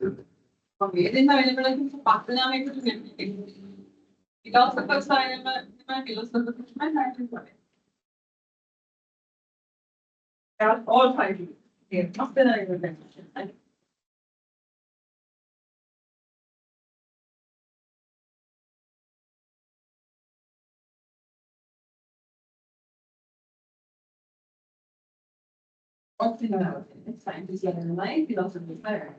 Then available for Pakistan to get philosophers are philosophers all five here. After I will mention. It's scientists and life, philosophy, fire.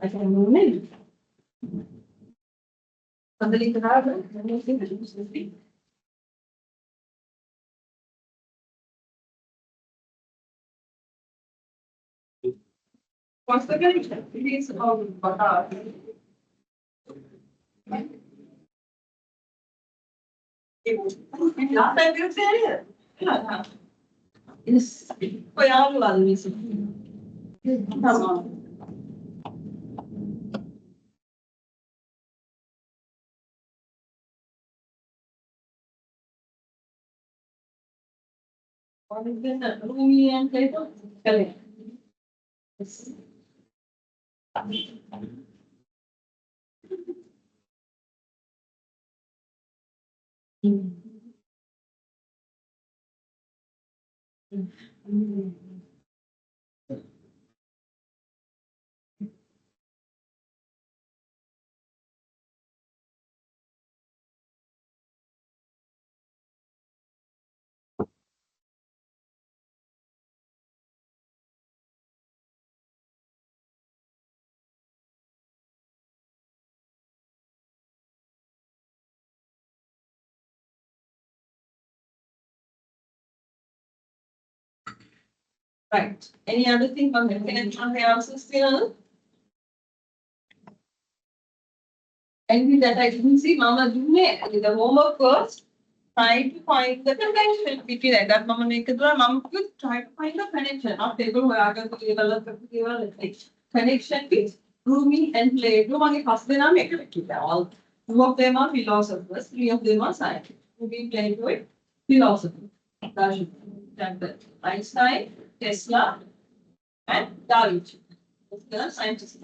I can move in. Somebody to have it, and I think that you should speak. What's the connection? It is about last time you said it. Yes. Foi algo lá no início. Tá bom. Pode ver, Rumi and paper. Correct. Yes. Right. Any other thing on the answers still? Anything that I didn't see, Mama do the homework first. Try to find the connection between that. Mama make it. Mama could try to find the connection. Not table where I can connection with Rumi and Plato. Mama first then make it. All two of them are philosophers. Three of them are scientists. Rumi, Plato, with philosophy. That Einstein, Tesla, and Da Vinci. They are scientists.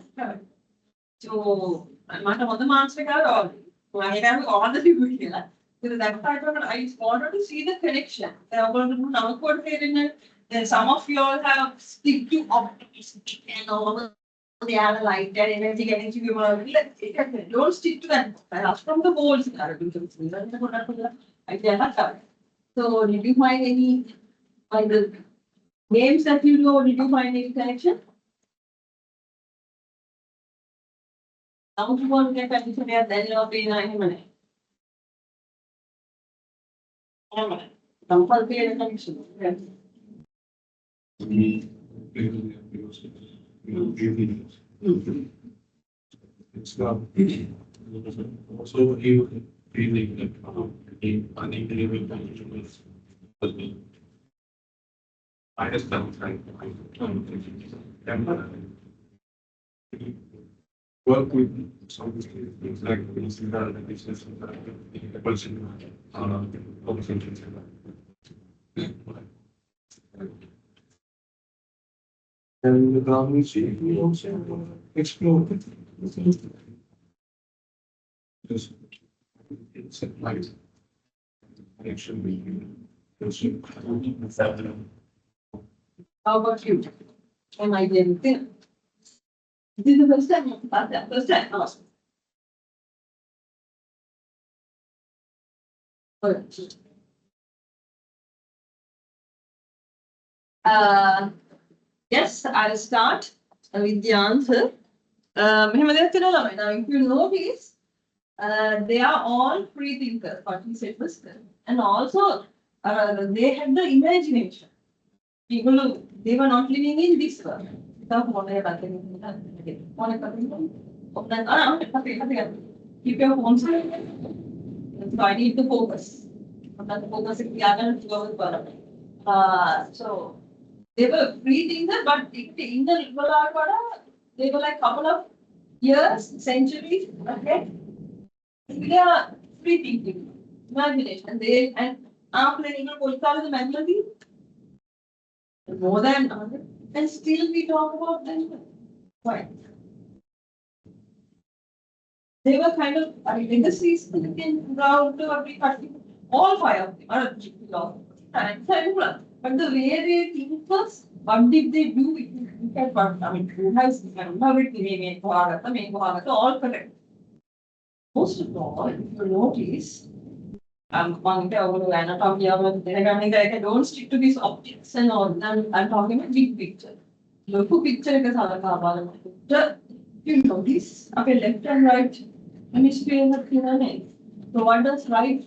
So I'm not on the marks figure all. So I have all the people here. So that part of it, I wanted to see the connection. They are going to do now code here in it. Then some of you all have stick to optimism and all the light and energy getting to you. Don't stick to that. I asked from the goals. I tell her. So did you find any by the names that you know? Did you find any connection? Now you want to get connection here, then you'll be in a minute. Don't forget a connection. It's not also feeling I just don't work with some things like this business the person and the government we also explore just it's like actually How about you? Am I getting thin? This is the first time about that. First time. Awesome. Yes, I'll start with the answer. Now, if you notice, they are all free thinkers, what he said was good. And also, they had the imagination. People, they were not living in this world. Keep your phones. So I need to focus. So they were free thinkers, but in the they were like couple of years, centuries ahead. They are free thinking, imagination. They and after the Polka is the memory more than And still we talk about them. Why? They were kind of legacies in route to every country. All five of them are philosophers. But the way they think was, what did they do? Look at what, I mean, who has remembered all correct. Most of all, if you notice, don't stick to these optics and all. I'm talking about big picture. Look at picture you notice, okay, left and right hemisphere have clear names. So what does right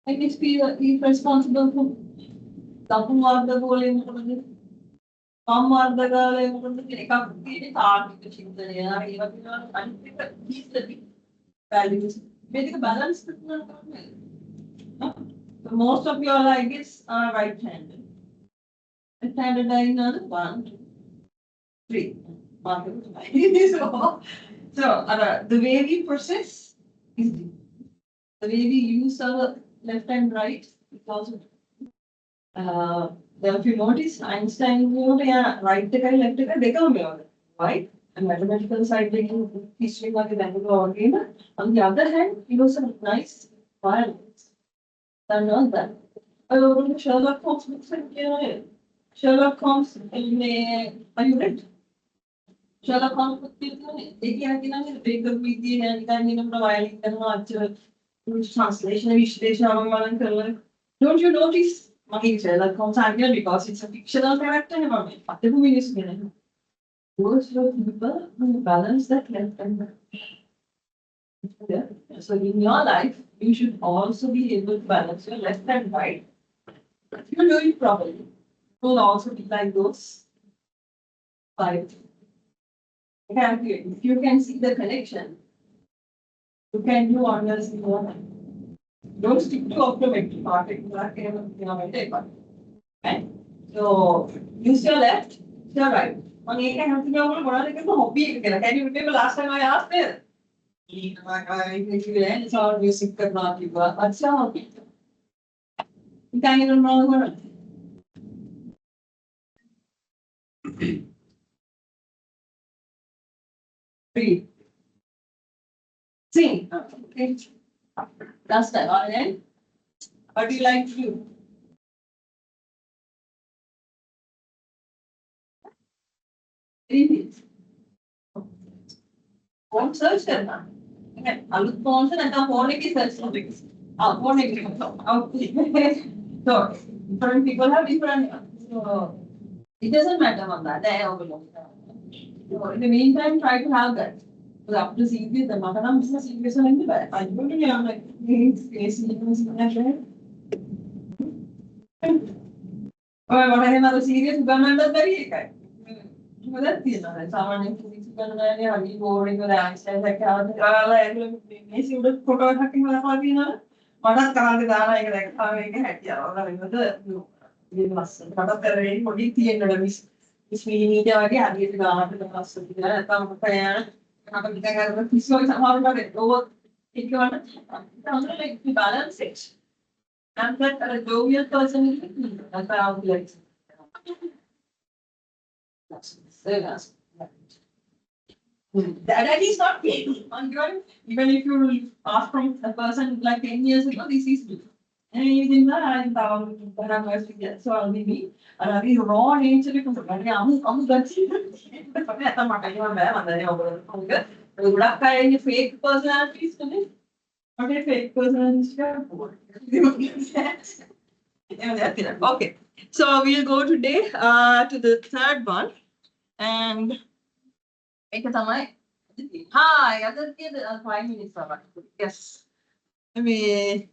hemisphere is responsible for? Values. Basically, balance. So most of your ideas are right-handed. Left-handed are in another 1, 2, 3. The way we process is different. The way we use our left and right is also if you notice, Einstein, right left they come right? And mathematical side, history, on the other hand, he was a nice violence. Than not that. Sherlock Holmes books and Sherlock Holmes, are you read? Sherlock Holmes book, take the video and then violin and translation. Don't you notice? Sherlock Holmes because it's a fictional character. Those were people who balance that left and right. Yeah. So in your life, you should also be able to balance your left and right. If you do it properly, it will also be like those 5. If you can see the connection, you can do wonders in your life. Don't stick to optometry part. Okay? So use your left, your right. Can you remember last time I asked it? It's all music. What's your hobby? You can't even remember. Read. Sing. Okay. Last time, all right? What do you like to do? Read. Phone search करना है अलग phone से ना phone की search करेंगे phone की so different people have different so it doesn't matter on that day so in the meantime try to have that so after seeing this the makaram business situation in the back I don't know I'm like what I have a serious government very okay that's someone හරි boring වල answer එකක් ඔයාලා ඒක මේසි උඩ photo එකක් හදලා තියෙනවනේ මටත් කාලේ දාලා ඒක දැක්කම මේක හැටියාව ඔයාලා මේ ලස්සන මටත් කරේ පොඩි තියෙනවා මිස් මිලිමීටර් වගේ හරියට ගානකට ලස්සන කියලා නැත්නම් මොකද යන අපිට නිකන් අර කිසිම සමහරවිට ඕක ඒකවල like balance it and that a jovial person is that's how I would like that's that is not paid. Even if you ask from a person like 10 years ago, this is good. And even that I'm bound to get so I'll be me. And I'll be raw nature because I'm going fake personalities to me. Okay, fake personalities. Okay, so we'll go today to the third one. And ඒක තමයි අද 5 minutes තමයි yes මේ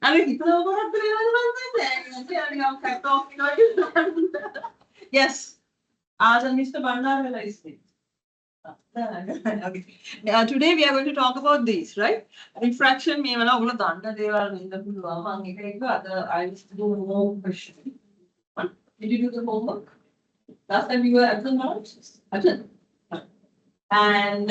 අර හිතනවා මොකක්ද වෙනවද cut off yes Mr. Bandar is here. Okay. Today we are going to talk about this, right? Refraction මේ වල ඔයගොල්ලෝ දන්න දේවල් වෙන්න පුළුවන් මම ඒක එක අද I used to do more question. Did you do the homework? Last time you were absent. And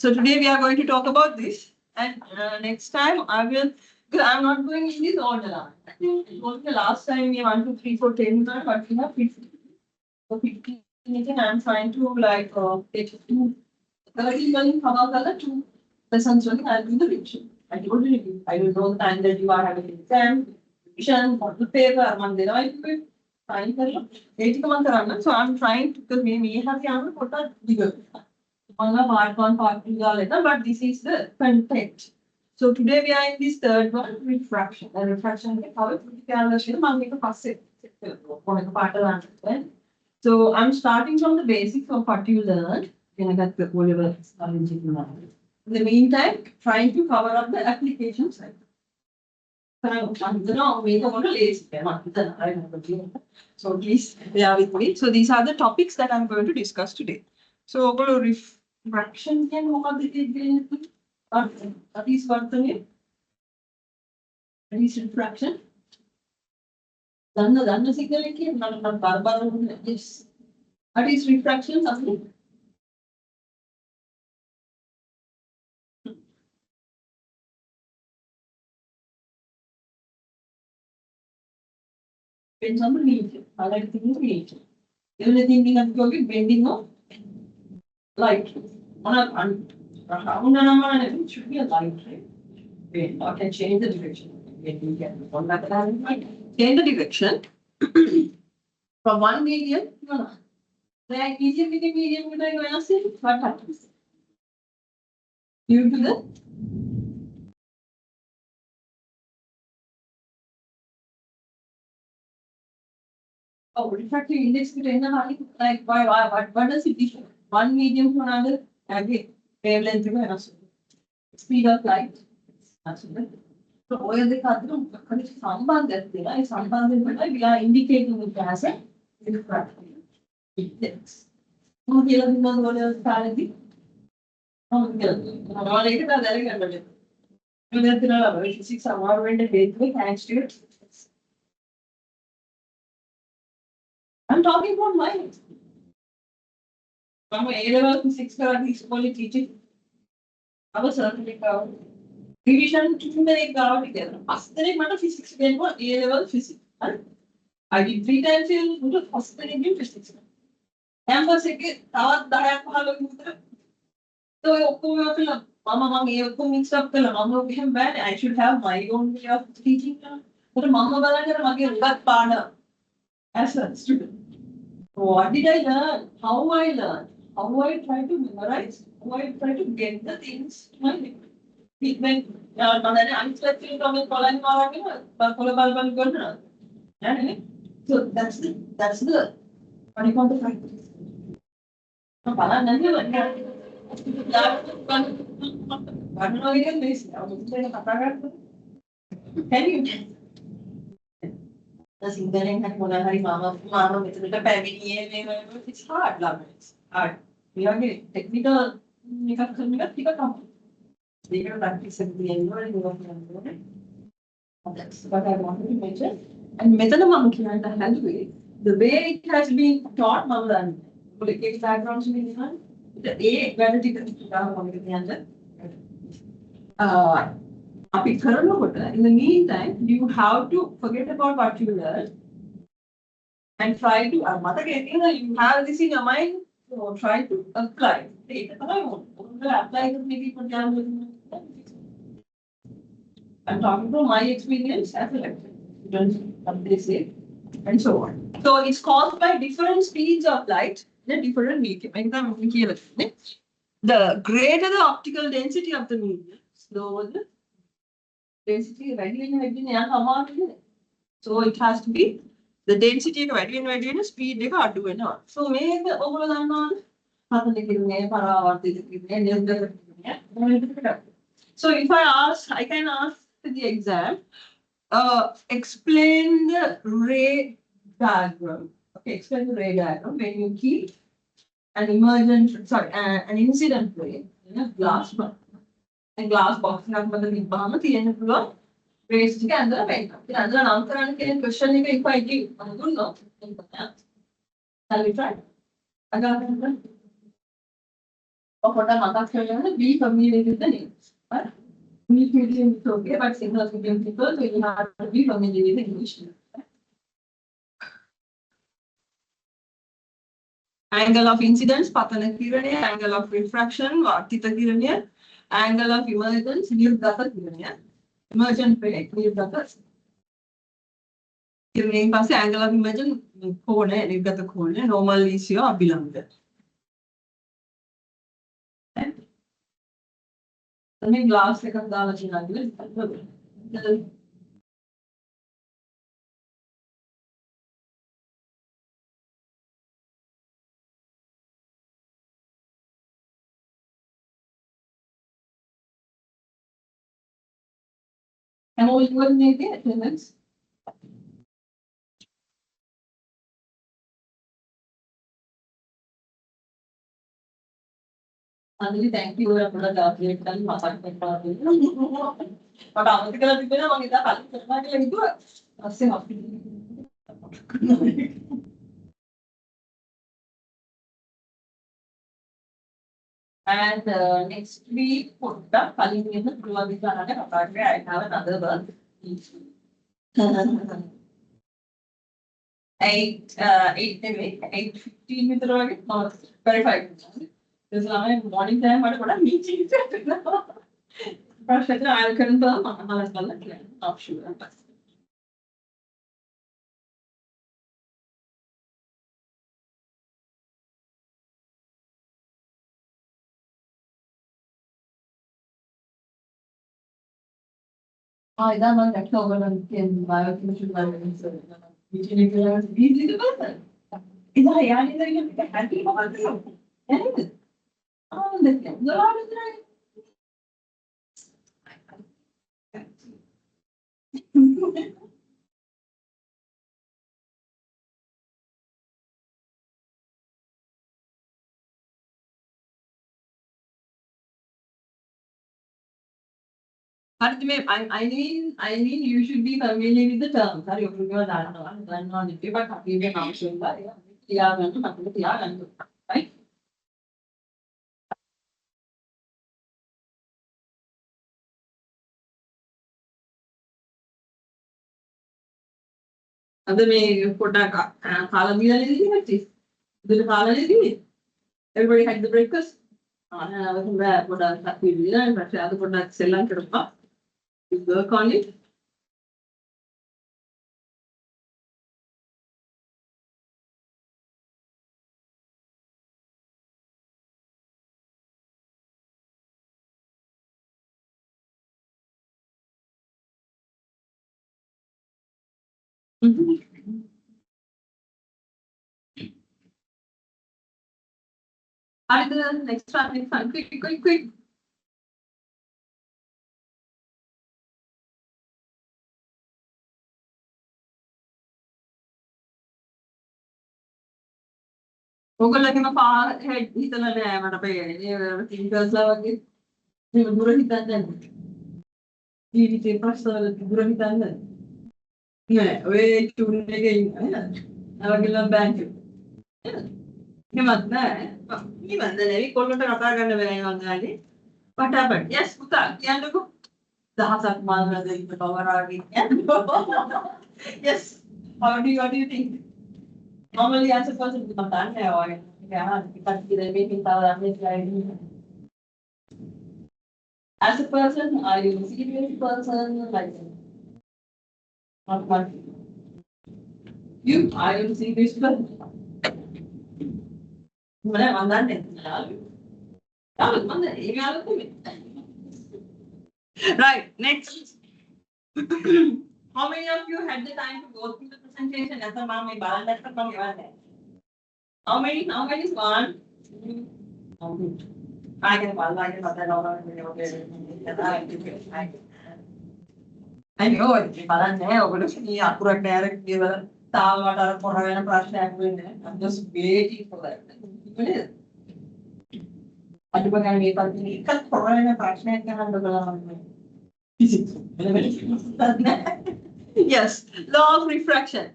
so today we are going to talk about this. And next time I will, because I'm not going in this order. I think it was the last time we 1, 2, 3, 4, 10, but we have 50. So 50 anything, I'm trying to like take 30 million color, 2 lessons only, I'll do the revision. I told you, I will know the time that you are having an exam, revision, what to paper, Monday, I do it. Fine, 80 months. So I'm trying to, because we have the put a bigger. Part one, part two, but this is the content. So today we are in this third one, refraction. And refraction is how it is. So I'm starting from the basics of what you learned. In the meantime, trying to cover up the application side. So please bear with me. So these are the topics that I'm going to discuss today. So refraction can hold the at least what the name? At least refraction. Done signal again, not yes. At least refraction something. Depends on the medium. I like thinking medium. Even thinking of bending of light. On a it should be a light, right? Bend. I can change the direction. Change the direction from one medium to another. Like medium, what happens? Due to the refractive index like what does it differ? One medium to another, again, wavelength, speed of light. So where the we are indicating it as a refractive index. Physics award thanks to it. I'm talking about mine. From A-level physics only teaching. I was certainly revision to make together. First, physics A-level physics. I did 3 times in first physics. Campus again, so Mama mixed up I should have my own way of teaching. But Mama as a student. What did I learn? How I learned? How I try to memorize? How I try to get the things to my mind. So that's the what do you call the practice? Can you? The single had mama with a family, it's hard, love. It's hard. We are getting technical, we can come. They can practice at the end of that's what I wanted to mention. And method of monkey and the way it has been taught, Mamadan, political backgrounds in the A, where the in the meantime, you have to forget about what you learned and try to you have this in your mind, so try to apply. Apply maybe for I'm talking from my experience as a lecturer. And so on. So it's caused by different speeds of light in a different medium. The greater the optical density of the medium, slower the density so it has to be the density of speed so so if I can ask the exam, explain the ray diagram. Okay, explain the ray diagram when you keep an incident ray in a glass box. And glass box raised together, right? And then answer and question if I give, I don't know. Shall we try? I got it. Be familiar with the names. English medium is okay, but signals medium people, so you have to be familiar with English. Angle of incidence, patana kiraniya, angle of refraction, vartita kiraniya, angle of emergence, nirgata kiraniya. Emergent ray, nirgata. Kiraniya passe angle of emergence, kone, nirgata kone, normal is your abhilamb. Then glass second dala chinagile. And all you will make it, attendance. Anjali, thank you for the update and masak teknologi. But I think that people are going to have to learn to And next week, put the calling in the Gulabi I have another one. 8:15 with the verified. This is my morning time, but what I'm meeting. I'll confirm. Not sure. ඉතින් මම ඔයගොල්ලන් කියන biochemistry වලින් ඉතින් ඒක බීසි දෙන්න. ඉතින් යාළුවෝ ඉතින් හැටි මොකද? එහෙනම් දෙන්න. ගොඩාක් I mean, you should be familiar with the terms. Sorry, you are not on it. But you can also right? And then put a everybody had the breakfast. Put a you work on it. And the next one, quick. ඔයගොල්ලෝගෙම head හිතලා නෑ මට අපේ ටිකර්ස් ලා වගේ එහෙම දුර හිතන්නේ නැහැ. ජීවිතේ ප්‍රශ්න දුර හිතන්නේ නෑ. ඔය ටුන් එකේ ඉන්න නේද? අවගිල්ලන් බෑන්ක් එක. එහෙමත් නෑ. ඉවන්ද නෙවි කොල්ලන්ට කතා කරන්න බෑ මං ගානේ. What happened? Yes පුතා කියන්නකෝ. දහසක් මාල් වලද ඉන්න කවරාගේ. Yes. What do you think? Normally, as a person, you can't have as a person, are you a serious person? Like, not much. You are you a serious person? Right, next. How many of you had the time to go through the presentation? As a mom, how many? How many is one? I can I know it. I'm just waiting for that. Yes, law of refraction.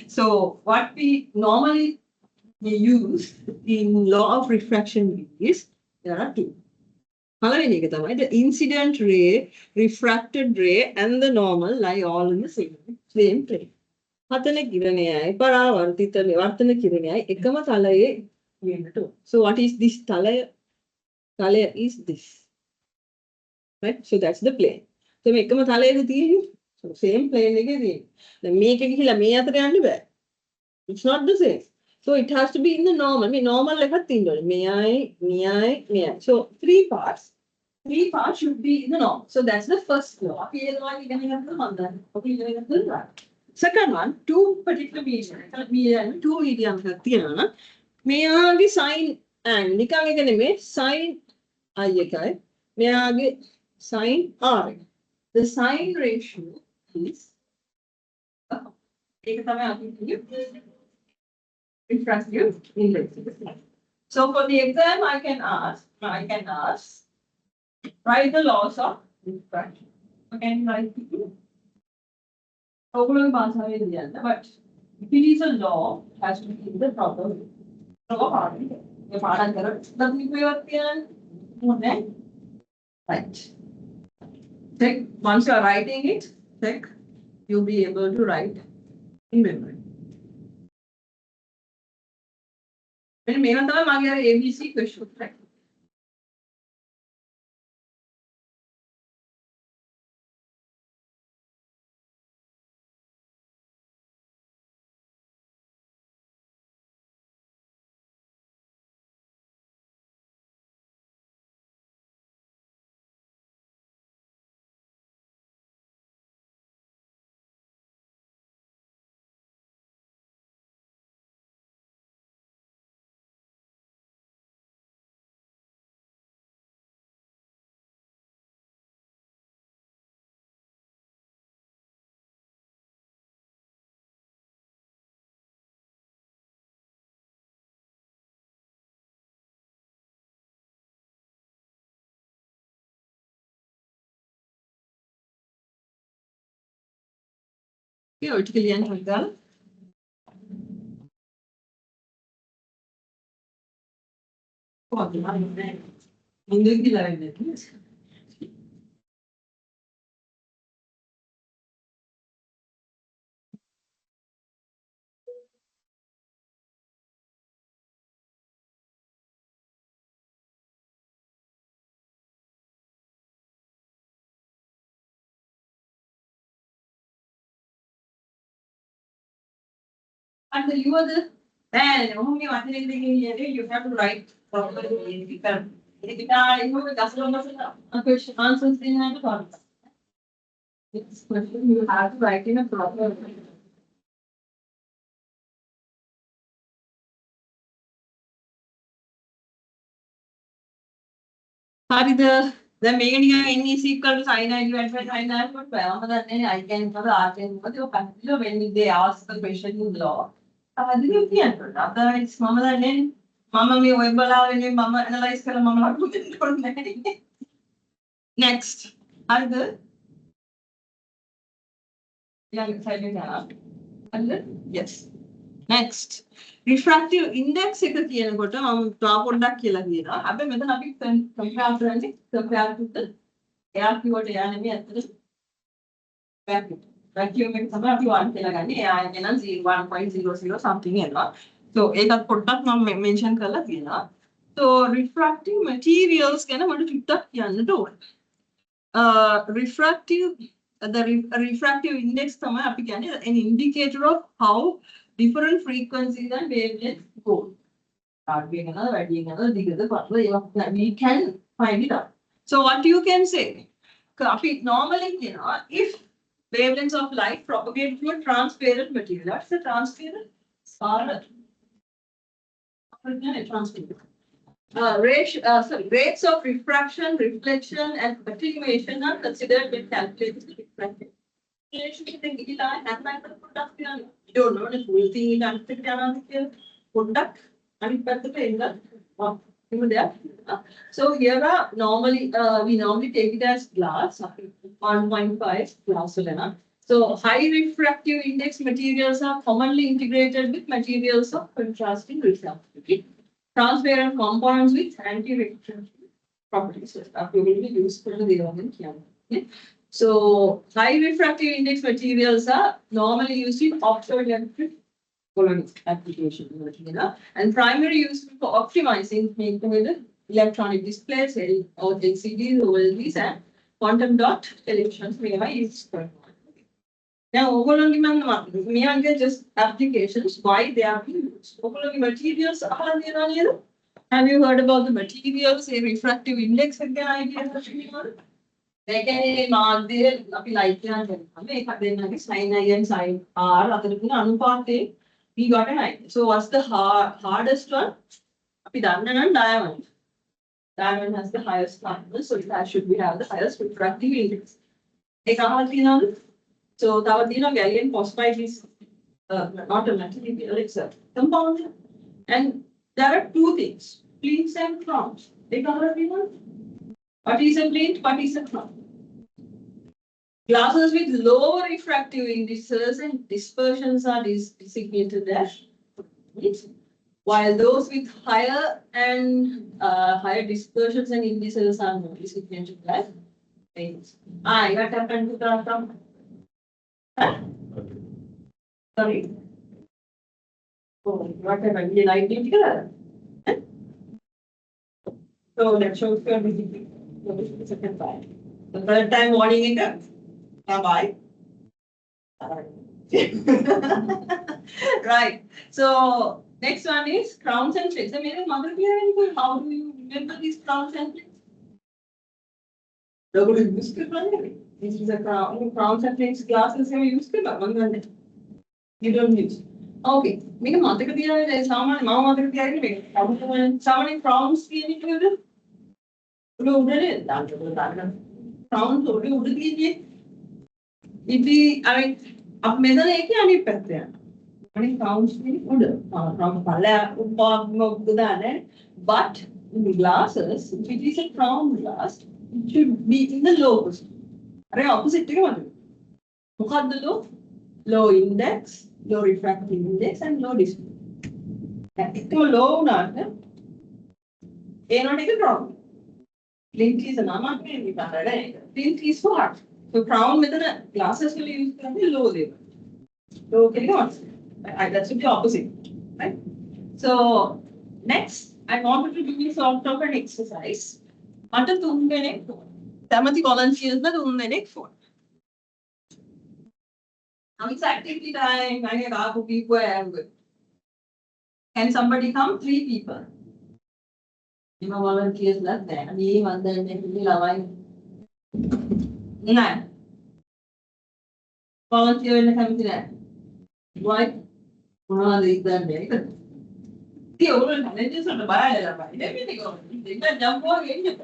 So what we normally use in law of refraction is there are two. The incident ray, refracted ray, and the normal lie all in the same plane. So what is this talaya? Talaya is this. Right? So that's the plane. So make so same plane again. The make it's not the same. So it has to be in the normal. Normal like a thing. May I. So three parts should be in the norm. So that's the first law. Second one, two particular medium, two mediums. May I sign and Nikanga sign I may I sign R. The sign ratio is refractive index. So for the exam, I can ask, write the laws of refraction. Okay, write it. But if it is a law, it has to be in the proper way. Right. Check. Once you are writing it, check. You'll be able to write in memory. And maybe ABC question. Right? Theoretically and like and you are the man, only one thing you have to write properly. Question answers in the this question you have to write in a proper way. The main n is equal to sin I divided by sin I, but I can for the R can when they ask the question in law. Otherwise, Mama then Mama me when Mama analyze Mama. Next, other young silent. Yes. Next. Refractive index එක කියනකොට මම තව පොඩ්ඩක් කියලා කියනවා. අපි මෙතන අපි compare කරන්නේ compare to the air pure එයා නෙමෙයි අතට vacuum. Vacuum එක තමයි අපි 1 කියලා ගන්නේ. එයා එනම් 1.00 something එනවා. So ඒකත් පොඩ්ඩක් මම mention කරලා තියෙනවා. So refractive materials ගැන මට චුට්ටක් කියන්නට ඕන. Refractive index තමයි අපි කියන්නේ an indicator of how different frequencies and wavelengths go. We can find it out. So what you can say? Normally, if wavelengths of light propagate through a transparent material, that's the transparent. Transparent. Rates of refraction, reflection, and attenuation are considered when calculating refraction. You don't know the full thing in product so here are normally we normally take it as glass 1.5 glass. So high refractive index materials are commonly integrated with materials of contrasting refractivity. Transparent compounds with anti-refractive properties අපි ඔයගොල්ලෝ use කරන දේවල් ගැන කියන්නේ. So high refractive index materials are normally used in optoelectric application, and primary use for optimizing with electronic displays or LCDs, OLEDs, and quantum dot televisions may I use for. Now, overall, just applications, why they are being used. Overall, materials are there. Have you heard about the materials, a refractive index again idea? They can mark there, like sin I and sin R, other than Anupate, we got an idea. So, what's the hardest one? Diamond. Diamond has the highest hardness, so that should be have the highest refractive index. So, gallium phosphide is not a material, it's a compound. And there are two things, plates and crowns. What is a plate? What is a crown? Glasses with lower refractive indices and dispersions are designated as plates, while those with higher and higher dispersions and indices are not designated as plates. What happened to the crown? Sorry. Oh, what happened? Did I get together? So let's show you the second time. The third time warning it. Bye. Right. So next one is crowns and plates. How do you remember these crowns and plates? This is a crown. Crowns and plates glasses have used. You don't use. Okay. Make a mother there. Someone, mom, mother there. Someone crowns. Crowns. If I mean, up measure any pet crowns from but in the glasses, if it is a crown glass, it should be in the low position. Opposite to the low index, low refractive index, and low display. If you low not, not a problem. Flint is a nama, flint is for hard. So crown with the glasses will use low level. So can you not? That should be opposite, right? So next, I wanted to do sort of an exercise. Under the Tamati volunteers the phone. Now it's activity time. I have people. Can somebody come? 3 people. Volunteers left there. Me, one then no. Volunteer in the committee. Why? One is that day. The old managers on the buyer. They can jump over again.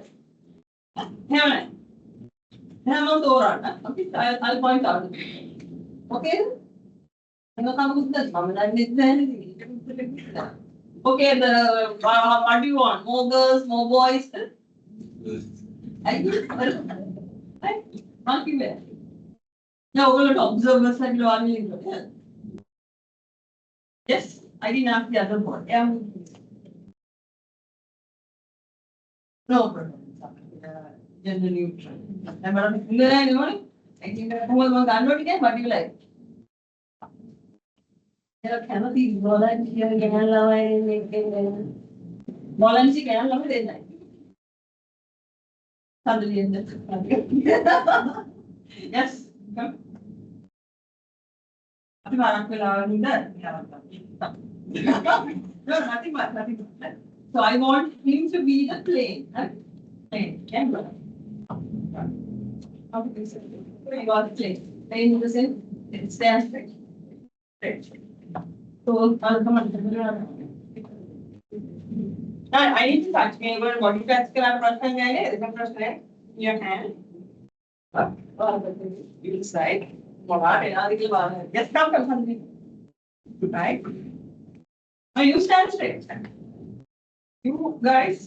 I'll point out. Okay? Okay, what do you want? More girls, more boys? Monkey bear. No, we're going to observe the second. Yes, I didn't ask the other one. Yeah. No problem. Gender neutral. I think I'm not again. What do you like? Cannot be volunteer again. Volunteer can love it. Yes. Come. No, nothing much. So I want him to be the plane. Plane. How do you say it? You got the plane. Plane is the same. It stands straight. So I'll come on. I need to touch me. What you guys can have in your hand. You decide. Just come. Right? Now you stand straight. You guys.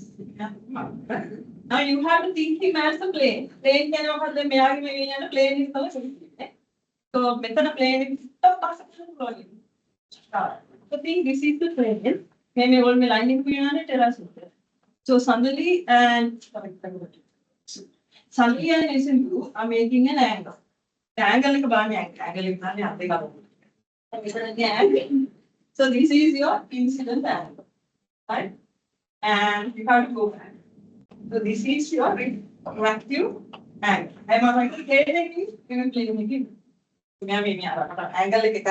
Now you have to think him as a plane. Plane cannot have the plane is the so method of plane is the so think this is the plane. Maybe all my lining tell us. So Sandali and SMU are making an angle. The angle is angle. So this is your incident angle, right? And you have to go back. So this is your refractive angle. I'm going to play it. We will play it. Angle like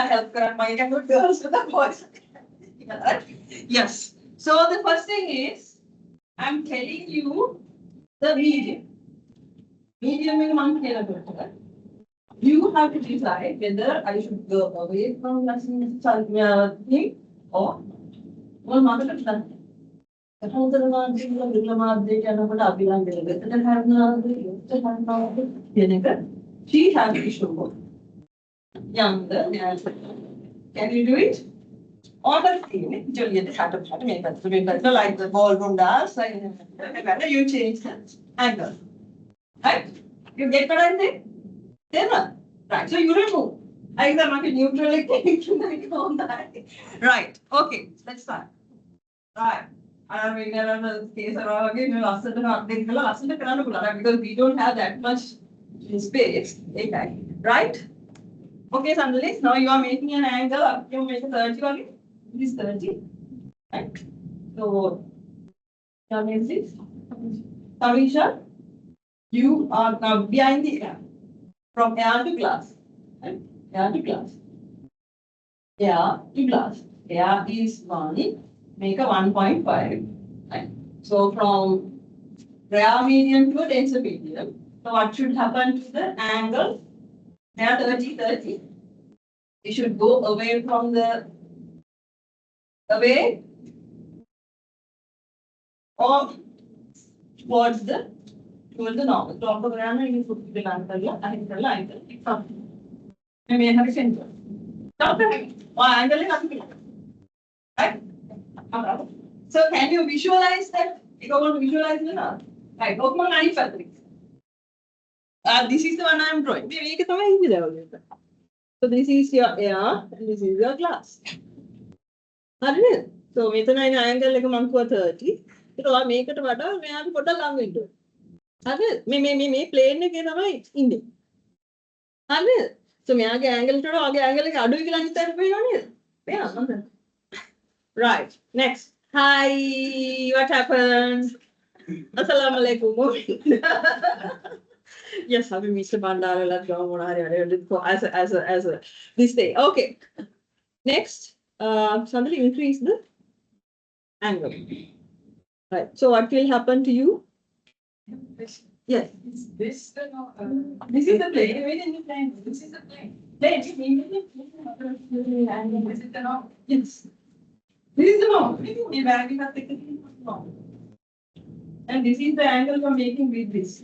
help girls with the boys. Yes. So the first thing is I'm telling you the medium. Medium in one kilometer. You have to decide whether I should go away from thing or mother she has to show younger. Can you do it? Order thing, Juliet had to make it like the ballroom does. You change the angle. Right? You get what I'm saying? Then, right. So you remove. I am neutral on that. Right. Okay. Let's start. Right. I mean, case because we don't have that much space. Okay. Right? Okay, Sandali. Now you are making an angle. You make a 30 only. This 30. Right. So, you make this. Tamisha, you are now behind the air. From air to glass. Right? Air to glass. Air to glass. Air is 1. Make a 1.5. Right? So from rare medium to denser medium. So what should happen to the angle? Air 30. You should go away from the or towards the normal. Top of the ground, you put the angle. You may have a center. Angle is nothing. Right? So can you visualize that? You want to visualize it now? Right. This is the one I am drawing. So this is your air and this is your glass. So we have an angle like 30. So make it better. We have to put a long window. Me plane in so me angle to angle like right. Next. Hi. What happened? Assalamualaikum. Yes, I will Mr. Bandara. Let's go as a this day. Okay. Next. Somebody increase the angle. Right. So what will happen to you? Yes. This is the plane. This is the plane. This is the plane. This is the norm. Yes. This is the norm. And this is the angle you're making with this.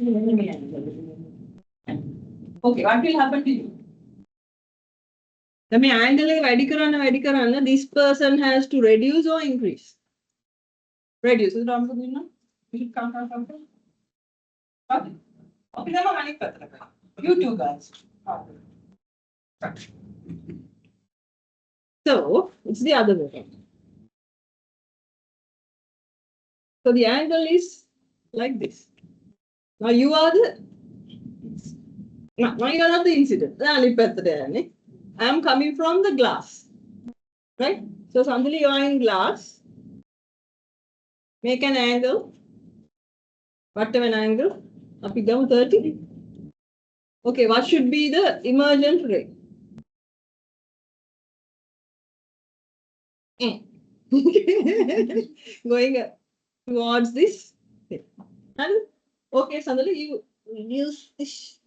Okay, what will happen to you? The angle this person has to reduce or increase. Reduce. You should come. Okay. You two guys. So it's the other way. So the angle is like this. Now you are now you are not the incident. I am coming from the glass. Right? So suddenly you are in glass. Make an angle. Whatever an angle. Up down 30. Okay, what should be the emergent ray? Going towards this. And okay, suddenly you reduce this.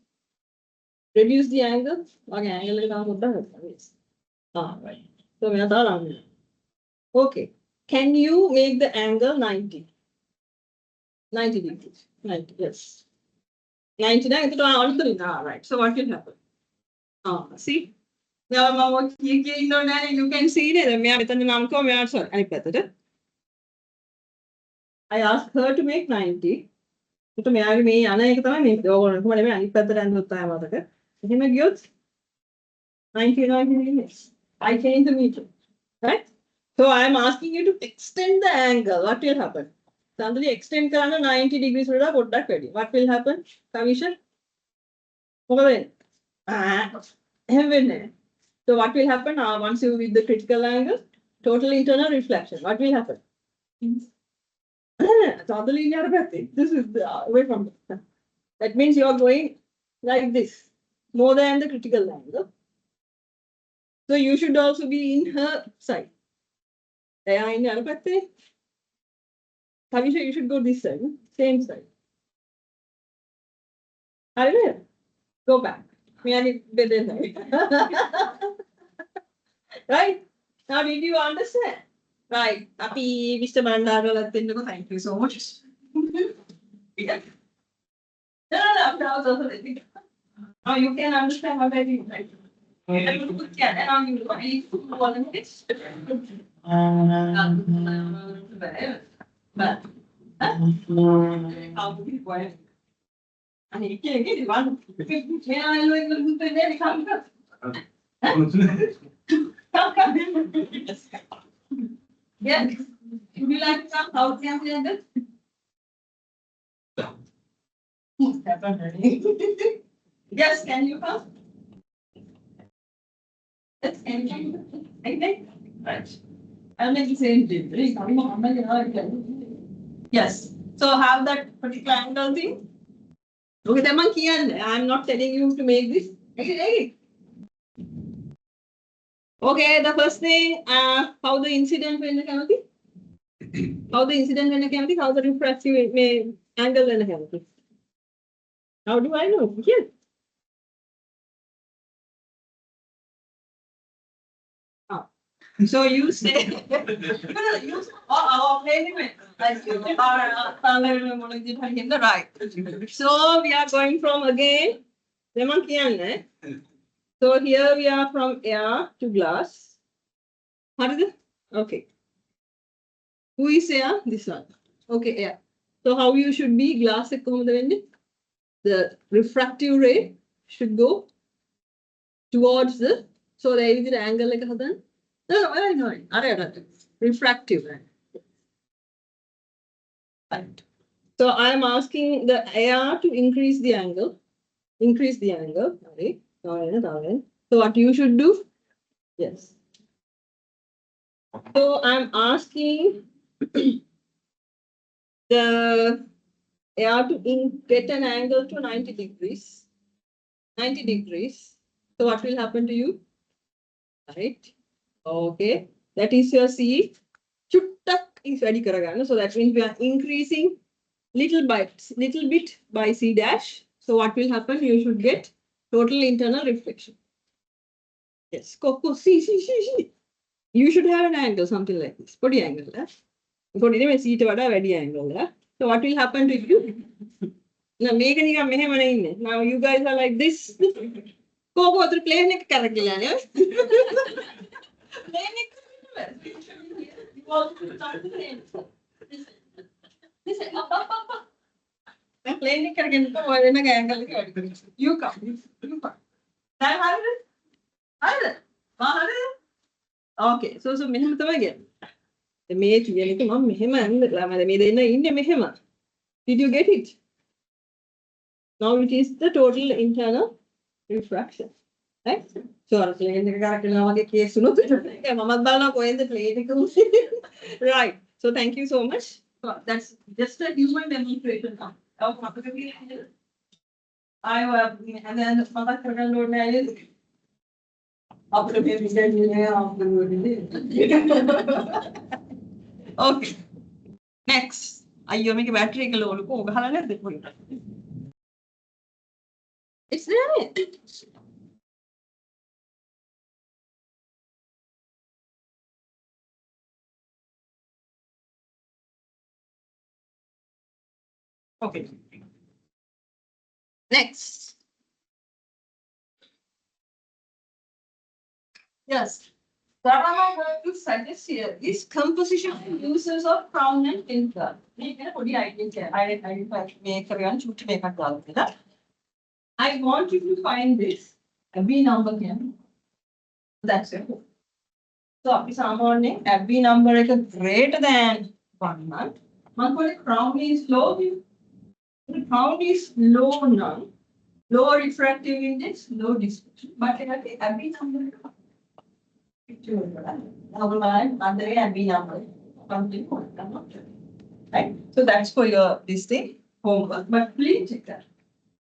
Reduce the angle. Okay, angle is down. Right. So okay. Can you make the angle 90? 90 degrees. 90, yes. 99 right. So what will happen? See? Now you can see it. I asked her to make 90. So me 90 90 minutes. I change the meter. Right? So I am asking you to extend the angle. What will happen? Suddenly extend karana 90 degrees වලට පොඩ්ඩක් වැඩි. What will happen? Kavisha? මොකද වෙන්නේ? එහෙම වෙන්නේ නැහැ. So what will happen once you with the critical angle? Total internal reflection. What will happen? Suddenly you are back. This is away from it. That means you are going like this, more than the critical angle. So you should also be in her side. Kavisha, you should go this side, same side. Hallelujah. Go back. Right? Now, did you understand? Right. Happy Mr. Bandara. Thank you so much. Yeah. No. Now you can understand what I mean, right? Now you but how to be quiet? And you can't get it one. Yes. Would you like to come? How can we end it? Yes, can you come? Yes, can you come? Okay. Right. I'll make the same thing. Yes. So have that particular angle thing. Okay, the monkey and I'm not telling you to make this. Okay, the first thing, how the incident in the canopy? How the incident in the canopy? How the refractive angle in the canopy? How do I know? Here. So you say, use our element. Right. So we are going from again. So here we are from air to glass. How is it? Okay. Who is air? This one. Okay, air. So how you should be glass? The refractive ray should go towards the. So there is the angle like that. No. Refractive. Right. So I am asking the air to increase the angle. Increase the angle. Right. So what you should do? Yes. So I'm asking the air to get an angle to 90 degrees. 90 degrees. So what will happen to you? Right. Okay. That is your C. Chuttak is ready karagana. So that means we are increasing little bit by C dash. So what will happen? You should get total internal reflection. Yes. Coco, see. You should have an angle, something like this. Put the angle. Angle. So what will happen to you? Now you guys are like this. Coco, the plane You come. Okay, so මෙහෙම තමයි ගන්නේ. මේ කියන එක මම මෙහෙම අන්නලා මේ දෙන්න ඉන්නේ මෙහෙම. Did you get it? Now it is the total internal refraction. Right? So අර ප්ලේන් එක කරකිනවා වගේ කේස් උනොත් මමත් බලනවා කොහෙන්ද ප්ලේන් එක උනේ. Right. So thank you so much. That's just a human demonstration of photography. And then මම කරන්න ඕනේ Okay. Next. අයියෝ මේකේ බැටරි එක ලෝලු කො ගහලා නැද්ද පොඩ්ඩක්. It's there. Okay. Next. Yes. What am I going to suggest here is composition and uses of crown and tinker. I want you to find this. A B number here. That's it. So අපි සාමාන්‍යයෙන් Abbey number එක greater than 1 නම් මම කියන්නේ crown is low. The crown is low නම් low refractive index, low dispersion. But එයාගේ Abbey number එක 50 වල under Abbey number right? So that's for your this thing homework. But please check that.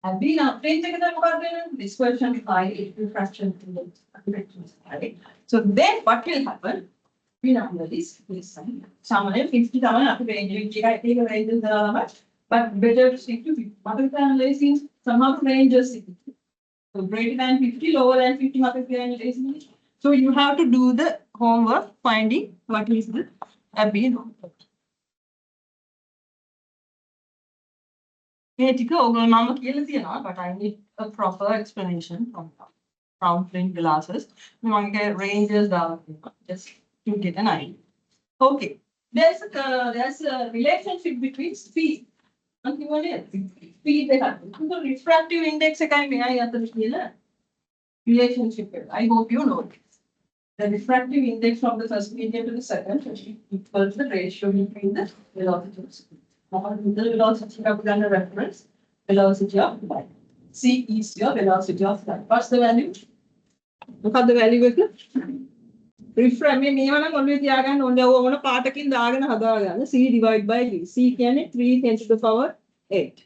Abbey number please check that මොකක්ද වෙන්නේ? Dispersion high, refraction index, right? So then what will happen? We number is this sign. Samanya 50 තමයි අපි range එක ඒක range දාලා but better to stick to 50. Multiple analysis somehow ranges. So greater than 50, lower than 50 multiple analysis. So you have to do the homework finding what is the Abbey number. මේ ටික ඔයගොල්ලෝ මම කියලා තියෙනවා but I need a proper explanation from round frame glasses. මම ඒක ranges දාලා තියෙනවා just to get an idea. Okay. There's a relationship between speed. Speed the refractive index relationship. I hope you know this. The refractive index from the first medium to the second equals the ratio between the velocities. The velocity of the reference, velocity of light. C is your velocity of light. What's the value? Look at the value of it. Reframe මේ මේවා නම් ඔළුවේ තියාගන්න ඕනේ. ඔය මොන පාටකින් දාගෙන හදාගන්න. C divide by V. C කියන්නේ 3 10 to the power 8.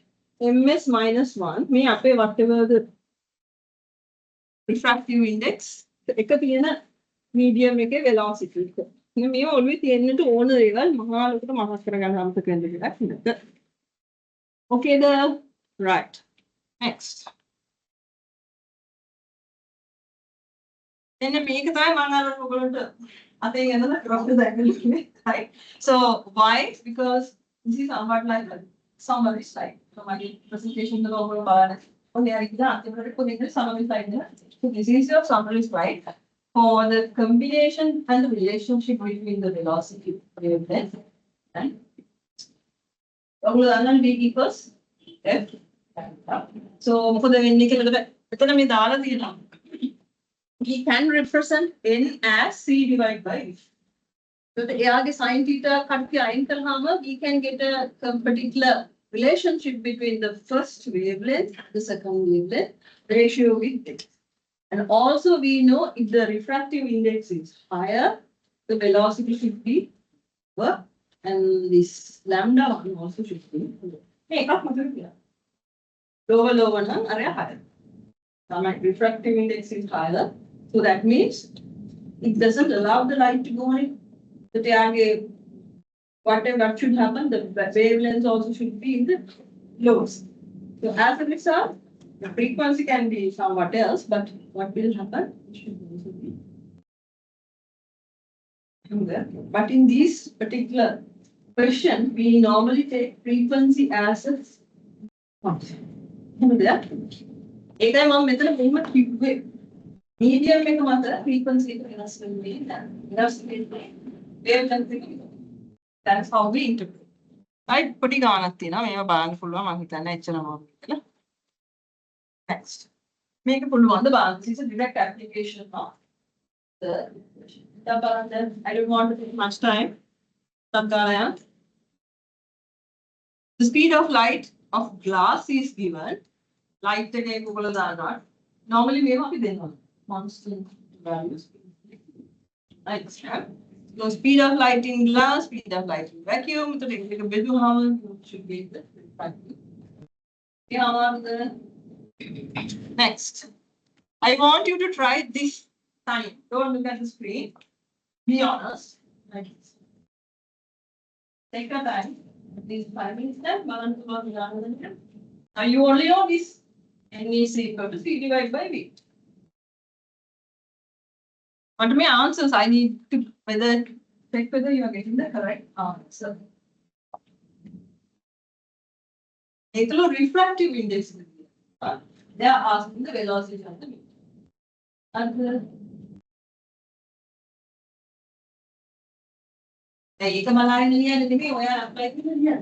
ms minus 1 මේ අපේ whatever the refractive index එක තියෙන medium එකේ velocity එක. මේවා ඔළුවේ තියෙන්නට ඕන දේවල් මහා ලොකුට මතක් කරගන්න අමතක වෙන්න දෙයක් නේද? Okay the right. Next. Then මේක තමයි මම අර ඔයගොල්ලන්ට අතේ ගන්නද රොක්ක දැක්කලුනේ right. So why? Because this is somewhat like a summary slide. So my presentation the ඔයගොල්ලෝ බලන්න. ඔන්නේ අර ඉතින් අන්තිමට පොඩි summary slide එක. So this is your summary slide for the combination and the relationship between the velocity wavelength and ඔයගොල්ලෝ දන්නා V equals F. So මොකද වෙන්නේ කියලා එතන මේ දාලා තියෙනවා. We can represent n as c divided by v. So the ARගේ sin theta කට්ටිය අයින් කරාම we can get a particular relationship between the first wavelength and the second wavelength ratio with this. And also we know if the refractive index is higher, the velocity should be lower and this lambda one also should be lower නම් අරයා higher. So my refractive index is higher. So that means it doesn't allow the light to go in. But what should happen? The wavelengths also should be in the lowest. So as a result, the frequency can be somewhat else, but what will happen? It should also be there. But in this particular question, we normally take frequency as a function. ඒකයි මම මෙතන මුලින්ම කිව්වේ medium එක මත frequency එක වෙනස් වෙන්නේ නැහැ. wavelength එක. That's how we interpret. right පොඩි ගානක් තියෙනවා මේවා බලන්න පුළුවන් මම හිතන්නේ එච්චරම කියලා. Next. මේක පුළුවන් ද බලන්න. This is a direct application of the equation. I don't want to take much time. The speed of light of glass is given. Light එකේ කුකුල දානවා. Normally මේවා අපි දෙනවා. Constant values. Right. So speed of light in glass, speed of light in vacuum. So take a bit how should be the vacuum. Next. I want you to try this time. Don't look at the screen. Be honest. Like this. Take your time. These 5 minutes time. Now you only know this. N is equal to C divided by V. What are my answers? I need to check whether you are getting the correct answer. Ekalo refractive index. They are asking the velocity of the meter. And ඒක බලන්න ලියන්නේ නෙමෙයි ඔයා apply කරලා ලියන්න.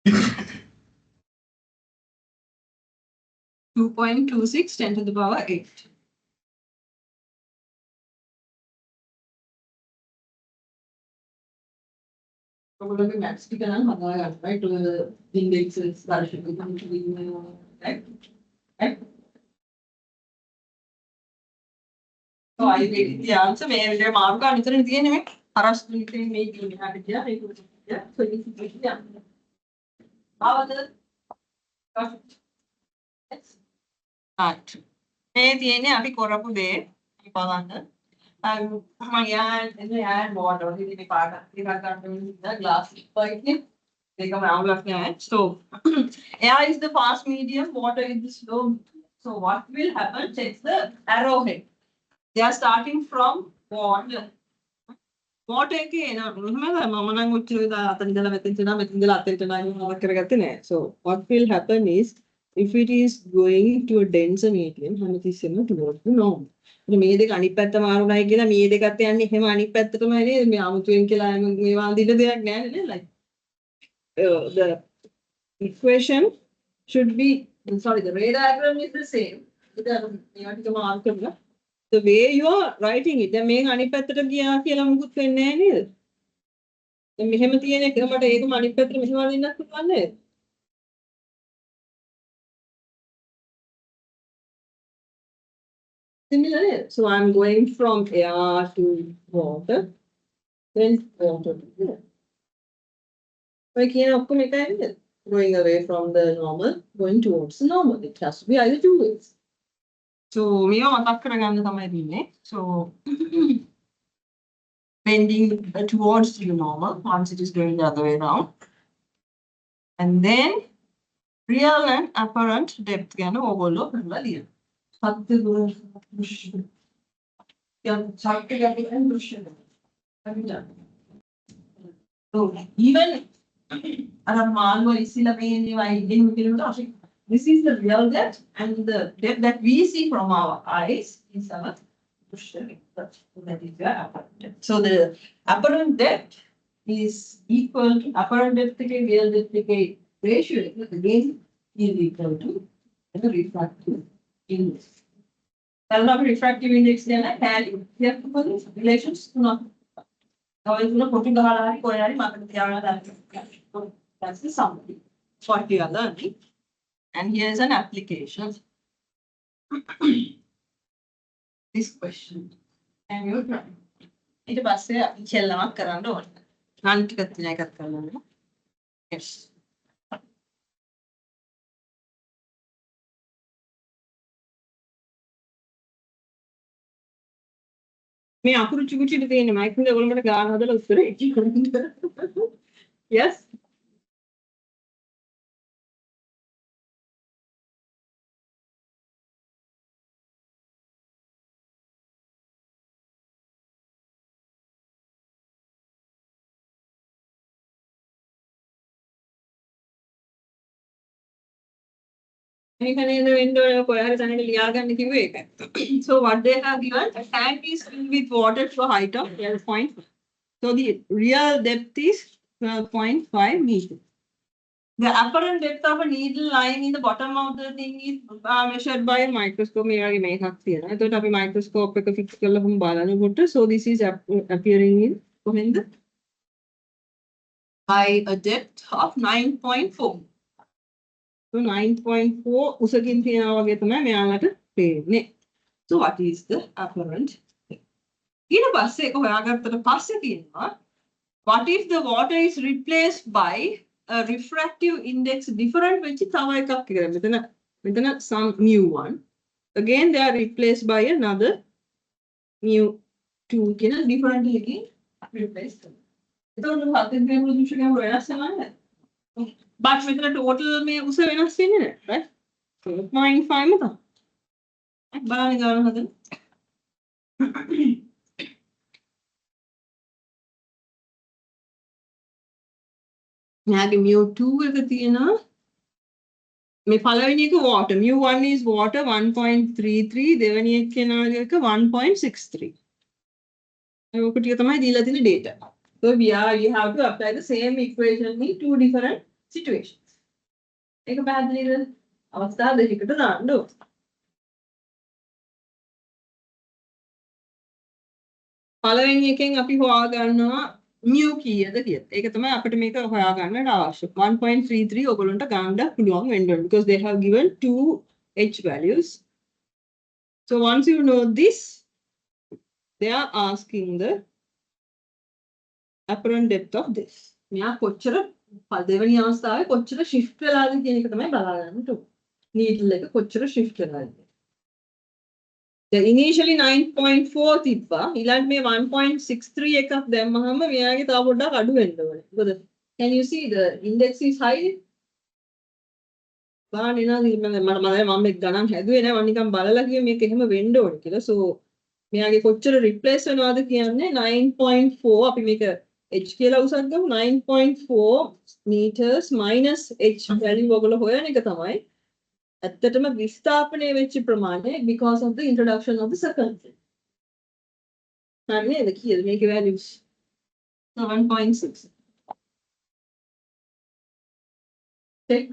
2.26 10 to the power 8. Probably maths ටික නම් හදා ගන්න right to indexes right. So I read the answer මේ විදිහට මාර්ක ගන්න විතරනේ තියෙන්නේ මේ හරස් විතරේ මේ කියන්නේ හරි කියලා ඒක yeah so this is the answer. ආවද right මේ තියෙන්නේ අපි කරපු දේ බලන්න and water ඉතින් මේ පාට ටිකක් ගන්න ඕනේ glass එකක් ඒක මම so air is the fast medium, water is the slow medium. So what will happen, check the arrowhead. They are starting from water. Water එකේ එන මම නම් උච්චේ අතන ඉඳලා මෙතෙන් යනවා මෙතෙන් ඉඳලා අතට යනවා නම කරගත්තේ නෑ. So what will happen is if it is going to a denser medium හැමතිස්සෙම towards the normal. මේ දෙක අනිත් පැත්ත මාරුණයි කියලා මේ දෙකත් යන්නේ එහෙම අනිත් පැත්තටමයි නේද මේ 아무තුවෙන් කියලා මේ වන්දින දෙයක් නෑ නේද like the equation should be sorry the ray diagram is the same. The way you are writing it දැන් මේක අනිත් පැත්තට ගියා කියලා මුකුත් වෙන්නේ නෑ නේද? දැන් මෙහෙම තියෙන එක මට ඒකම අනිත් පැත්තට මෙහෙම වදින්නත් පුළුවන් නේද? Similar. So I'm going from air to water, then water to air. Going away from the normal, going towards the normal. It has to be either two ways. So we are so bending towards the normal once it is going the other way around. And then real and apparent depth can overlook value. So even this is the real depth, and the depth that we see from our eyes is our that is the apparent depth. So the apparent depth is equal to apparent depth to real depth ratio again is equal to the refractive index. Refractive index then value. We have to put relations to not. That's the summary. What you are learning. And here's an application. This question. And you're trying. It's a bus. Yes. මේ අකුරු චුකුචිට තියෙන mic එක ඔයගොල්ලෝ මට ගාන හදලා උත්තරේ කියන්න. Yes. So what they have given, a tank is filled with water to a height of 12.5. So the real depth is 12.5 meters. The apparent depth of a needle lying in the bottom of the thing is measured by a microscope. Microscope so this is appearing in by a depth of 9.4. So 9.4 උසකින් තියනවා වගේ තමයි මෙයාලට පේන්නේ. So what is the apparent? ඊට පස්සේ ඒක හොයාගත්තට පස්සේ තියෙනවා what if the water is replaced by a refractive index different වෙච්ච තව එකක් කියලා. මෙතන some mu 1. Again they are replaced by another mu 2 කියන different එකකින් replace කරනවා. එතකොට හතෙන් ගේම දුෂ්කම් වෙනස් වෙනවා. But with the total may also වෙනස් වෙන්නේ නැහැ, right? So 0.5 මත. බලන්න ගන්න හදන්න. මෙයාගේ mu 2 එක තියෙනවා. මේ පළවෙනි එක water. mu 1 is water 1.33 දෙවෙනි එක කෙනාගේ එක 1.63. ඔක ටික තමයි දීලා තියෙන data. So you have to apply the same equation in two different situations. ඒක පැහැදිලිද? අවස්ථා දෙකකට දාන්න ඕන. පළවෙනි එකෙන් අපි හොයාගන්නවා mu කීයද කියලා. ඒක තමයි අපිට මේක හොයාගන්නට අවශ්‍ය. 1.33 ඔයගොල්ලන්ට ගන්න පුළුවන් වෙන්න ඕන because they have given two h values. So once you know this, they are asking the apparent depth of this. මෙයා කොච්චර දෙවෙනි අවස්ථාවේ කොච්චර shift වෙලාද කියන එක තමයි බලාගන්න ඕන. needle එක කොච්චර shift වෙලාද. initially 9.4 තිබ්බා. ඊළඟ මේ 1.63 එකක් දැම්මහම මෙයාගේ තව පොඩ්ඩක් අඩු වෙන්න ඕනේ. මොකද can you see the index is high? බලන්න නේද මම මේක ගණන් හැදුවේ නෑ මම නිකන් බලලා කිව්වේ මේක එහෙම වෙන්න ඕනේ කියලා. so මෙයාගේ කොච්චර රිප්ලේස් වෙනවද කියන්නේ 9.4 අපි මේක h කියලා උසක් ගමු 9.4 meters minus h value ඔයගොල්ලෝ හොයන එක තමයි ඇත්තටම විස්ථාපනය වෙච්ච ප්‍රමාණය because of the introduction of the circumference. හරි නේද කීයද මේකේ values 7.6. check.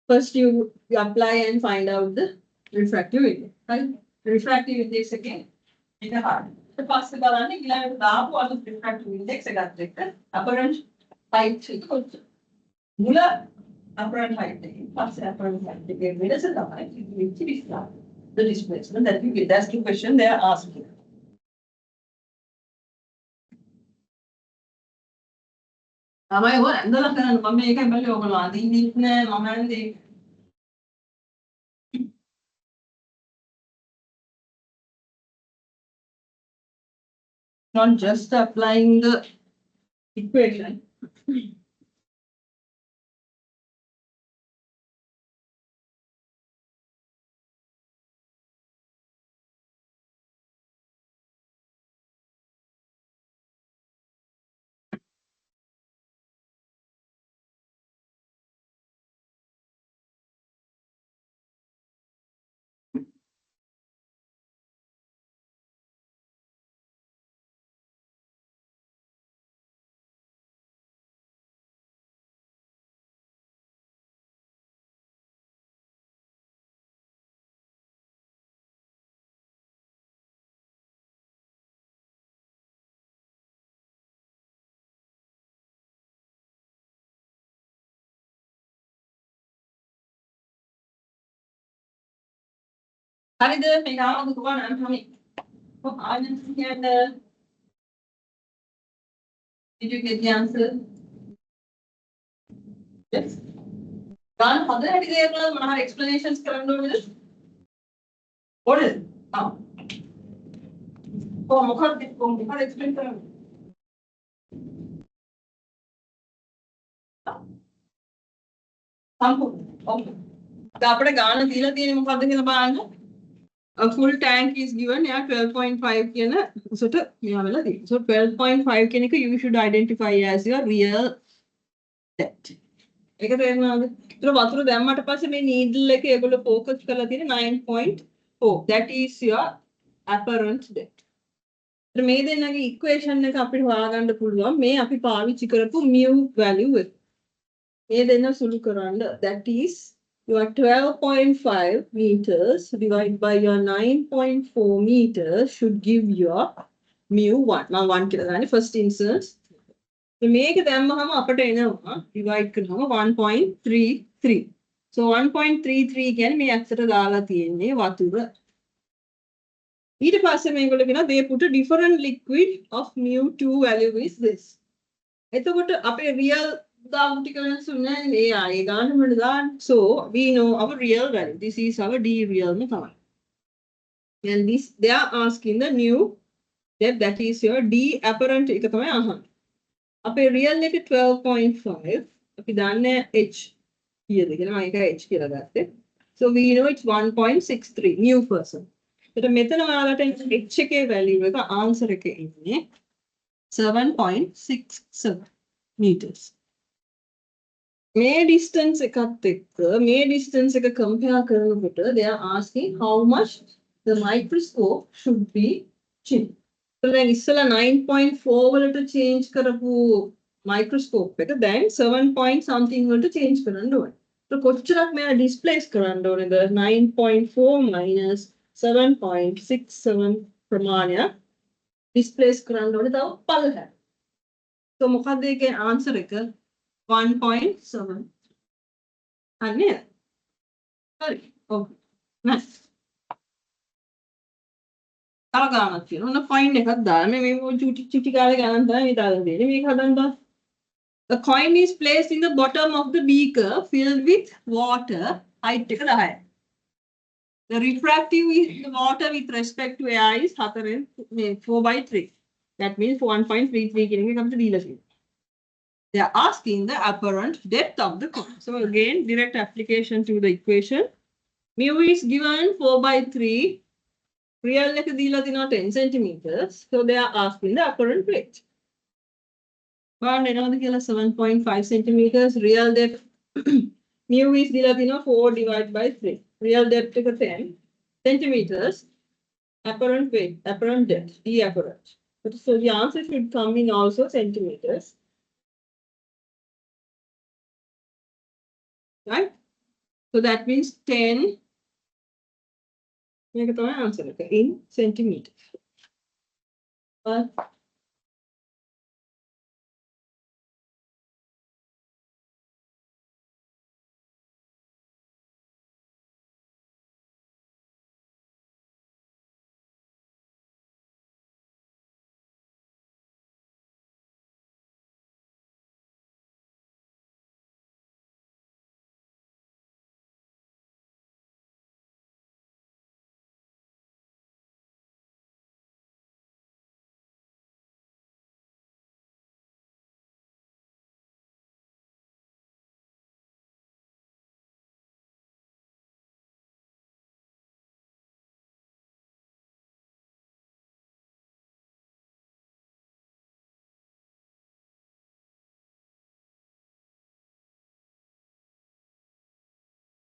First, you apply and find out the refractive index. Right? Refractive index again. In the heart. The first balance is the refractive index. Apparent height. Mula apparent height. First apparent height. The displacement that you get. That's the question they are asking. Am I what? And the mummy can tell you over not just applying the equation. How did they make out of the one I'm coming? I didn't get the. Did you get the answer? Yes. One other explanations with it. What is it? Oh. Oh, explain. Okay. A full tank is given, yeah, 12.5 kena. So 12.5 kena you should identify as your real depth. So what through them at a needle like able to focus 9.4. That is your apparent depth. The may then equation like up and the may api pavi chikarapu mu value with. May then a sulukaranda that is your 12.5 meters divided by your 9.4 meters should give your mu 1. Now 1 first instance. To make them divide 1.33. So 1.33 can be accepted vatura. They put a different liquid of mu2 value is this. It's a real. So we know our real value. This is our D real. And this they are asking the new depth that is your D apparent. Up a real like 12.5. H here. So we know it's 1.63 new person. But a method of H value answer 7.67 meters. May distance compare they are asking how much the microscope should be changed. So then ඉස්සලා 9.4 වලට change කරපු microscope එක දැන් 7 point something වලට change කරන්න ඕනේ. So කොච්චරක් මෙයා displace කරන්න ඕනේද 9.4 minus 7.67 ප්‍රමාණයක් displace කරන්න ඕනේ තව පළහැට. So මොකක්ද ඒකේ answer එක 1.7. අනේ. හරි. Okay. Nice. තව ගානක් තියෙනවා. ඔන්න coin එකක් දාලා මේ චුටි කාලේ ගණන් තමයි මේ දාලා දෙන්නේ. මේක හදන්න බෑ. The coin is placed in the bottom of the beaker filled with water. Height එක 10. The refractive is the water with respect to air is 4/3. That means 1.33 කියන එක අපිට දීලා තියෙනවා. They are asking the apparent depth of the coin. So again, direct application to the equation. Mu is given 4/3. Real එක දීලා තිනවා 10 centimeters. So they are asking the apparent weight. But එනවද කියලා 7.5 centimeters. Real depth mu is දීලා තිනවා 4 divided by 3. Real depth එක 10 centimeters. Apparent weight, apparent depth, D apparent. So the answer should come in also centimeters. Right? So that means 10 මේක තමයි answer එක in centimeters.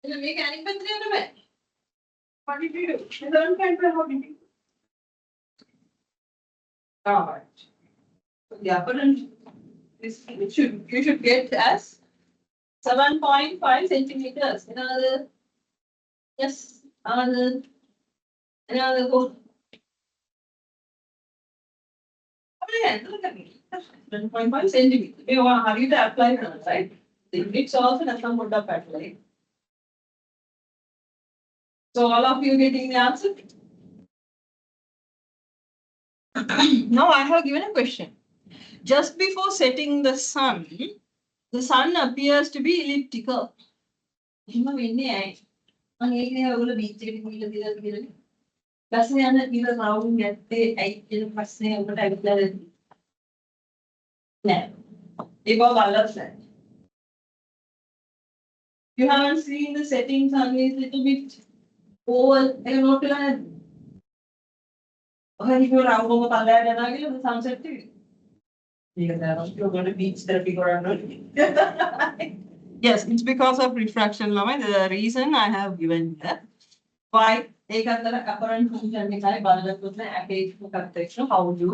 Make any country on the way. What did you do? You learn country, how did you? Alright. So the apparent is you should get as 7.5 centimeters. Another yes, another go. Look at me. 7.5 centimeters. You want to hurry to apply it, right? The units also doesn't put up at like. So all of you getting the answer? Now I have given a question. Just before setting the sun appears to be elliptical. එහෙම වෙන්නේ ඇයි? මම ඒකනේ ඔයගොල්ලෝ beach එකට ගිහලා කියලා. බස්සේ යන ඉර රවුන්ඩ් යත්තේ ඇයි කියන ප්‍රශ්නේ ඔබට අවිලා දෙන්න. නෑ. ඒක බලලත් නෑ. You haven't seen the setting sun is little bit oval. ඒක නෝට් වෙලා නැද්ද? ඔය හිතුව රවුම පල්ලයට යනවා කියලා සන්සෙට් එක. ඒක දැන් ඔයගොල්ලෝ beach therapy කරන්න ඕනේ. Yes, it's because of refraction, Mama. The reason I have given here. Why? ඒක අතර apparent function එකයි බලලා පුතේ average මොකක්ද එක්ක how you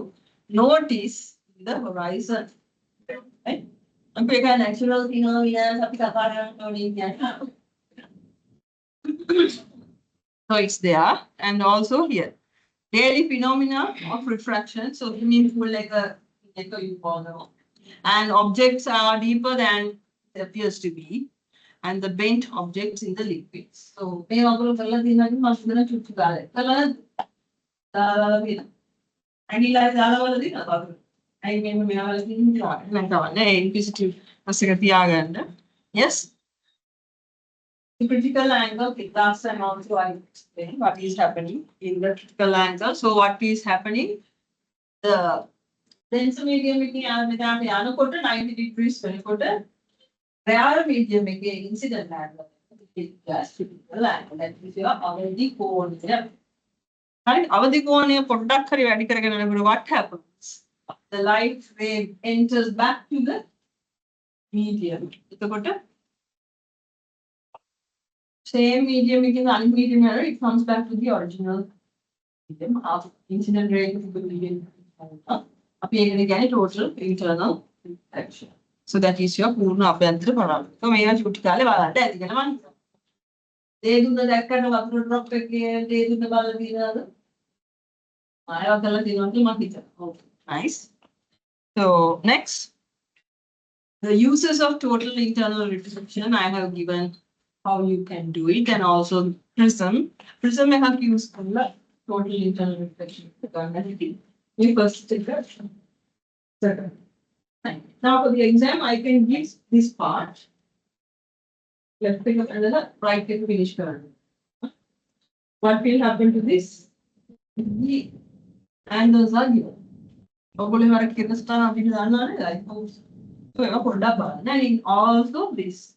notice the horizon. Right? අපි ඒක natural phenomena අපි කතා කරන්න ඕනේ කියන්නේ. So it's there and also here. Daily phenomena of refraction. So it means like a you follow. And objects are deeper than it appears to be. And the bent objects in the liquids. So may also tell us in the hospital to Chugale. And he likes other than I mean, we are inquisitive. Yes. The critical angle, last time also I explained what is happening in the critical angle. So what is happening? The dense medium making 90 degrees rare medium making incident angle. Just critical angle. That is your avadhi coordinate. Right? Avadhi coordinate product what happens? The light wave enters back to the medium. Same medium, making the unmedium error, it comes back to the original Incident rate total internal reflection. So that is your Purna Abhyantara Param. So may I shoot Kalava? They do the that kind of upload drop again, they do the Baladina. I have the Latina. Okay, nice. So next, the uses of total internal reflection. I have given how you can do it, and also prism. Prism I have used total internal reflection. We first take that. Second. Now for the exam, I can give this part. Left pick up another, right pick finish current. What will happen to this? The angles are given. Hopefully, we get the star of the like so then also this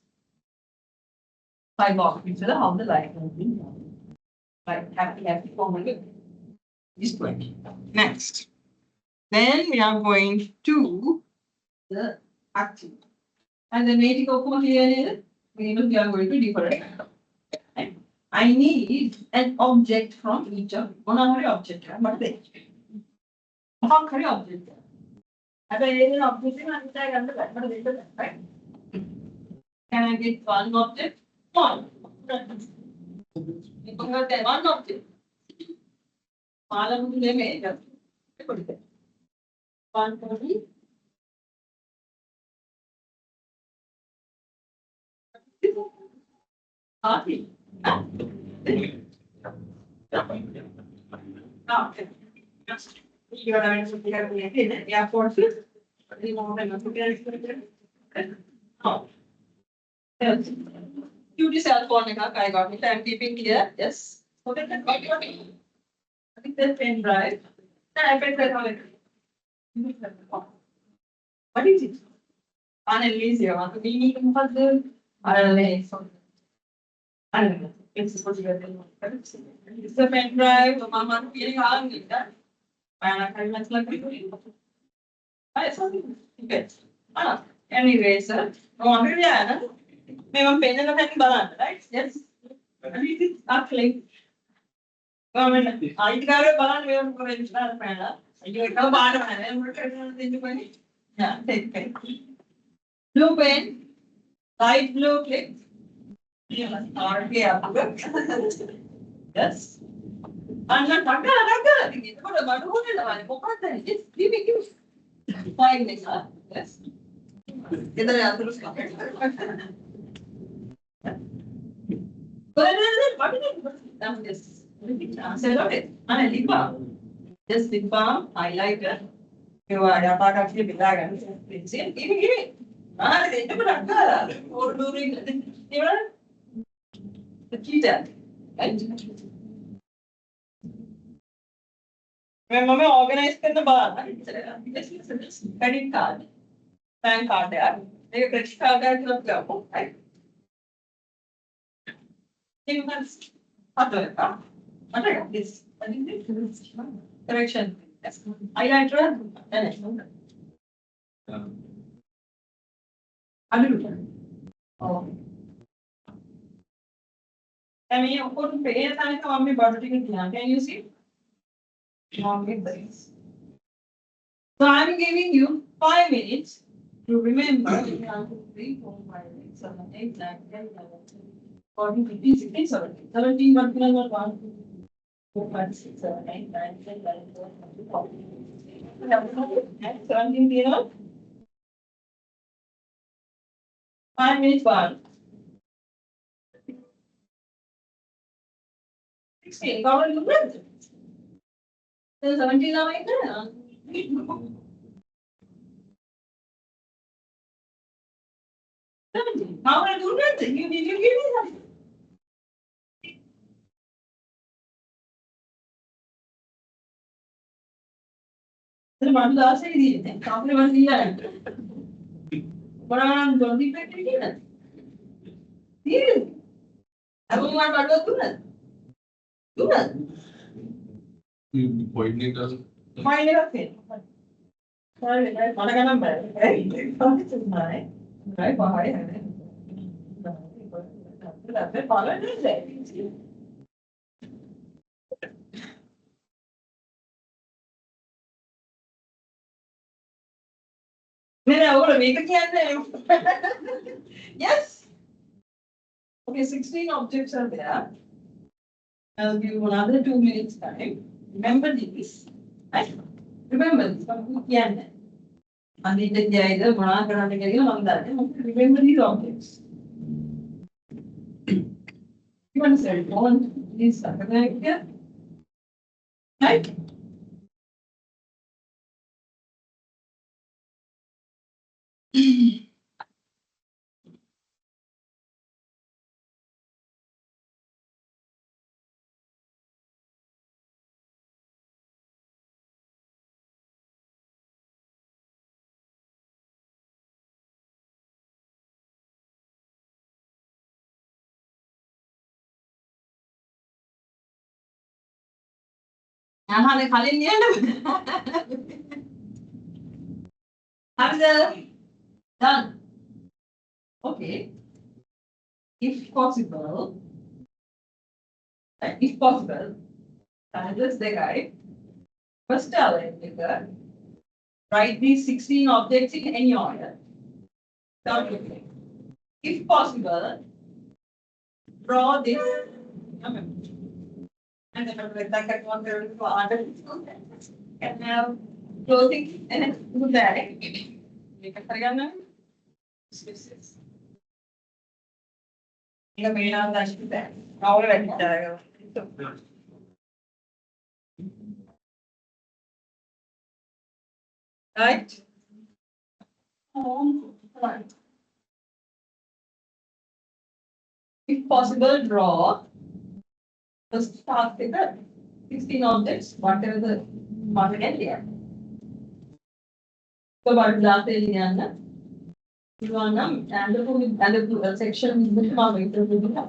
5 box picture how the light will be like happy formula is 20. Next. Then we are going to the active. And the native of here we are going to different. I need an object from each of one object. But they object. Right? Can I get one object? One. One object. One body. Okay. You are going to have airport. You cell phone, I got it. I'm keeping here. Yes. Okay, I think that's pen drive. I bet that. What is it? Analyze. We need to have the analyze. I don't know. It's supposed to be it's a pen drive. Mama feeling how I'm doing that. And I much like it. I saw it. Anyway, sir. No, I'm really I'm paying a penny balance, right? Yes. Actually. I got a balance. We are going to start. You have a balance. Yeah, take pen. Blue pen. Light blue clip. Yes. I'm not talking about it. What about it? It's giving 5 minutes. Yes. What is it? Lip balm. Just lip balm, highlighter. You are actually give it. The cheetah. Remember, organize the bar. Credit card. Bank card there. They credit card at the club. Right? You must. This. Correction. Highlighter. Oh. I mean, of course, pay and come me budgeting. Can you see? So I'm giving you 5 minutes to remember 1, 2, 3, 4, 5, 6, 7, 8, 9, 10, 11, 12, 14, 15, 16, 17. 17 1, 2, 4, 5, 6, 7, 8, 9, 10, 11, 12, 13, 14. 17 0. 5 minutes one. 16. How are you doing? 17 now, how are you doing? You give me that. The one last idea. Compliment the what I'm going to do. Seriously. I don't want to do that. Do that. My little thing. Sorry, I'm going to number. This is mine. Right, Yes. Okay, 16 objects are there. I'll give you another 2 minutes time. Remember these. Right? Remember this. And remember these objects. You understand? All these are here. Right? Done. Okay. If possible, if possible, just the guy. First, write these 16 objects in any order. If possible, draw this. And then like one to order. And now closing and do that. Make a fregana. ಈಗ ಮೇಣ ಅಂತ ಅನ್ಸುತ್ತೆ ಅವಳು ಹೇಳ್ತಾರೆ right. Right. If possible, draw. First start with the 16 objects, whatever the market here. So, what is that? You want them and the section with the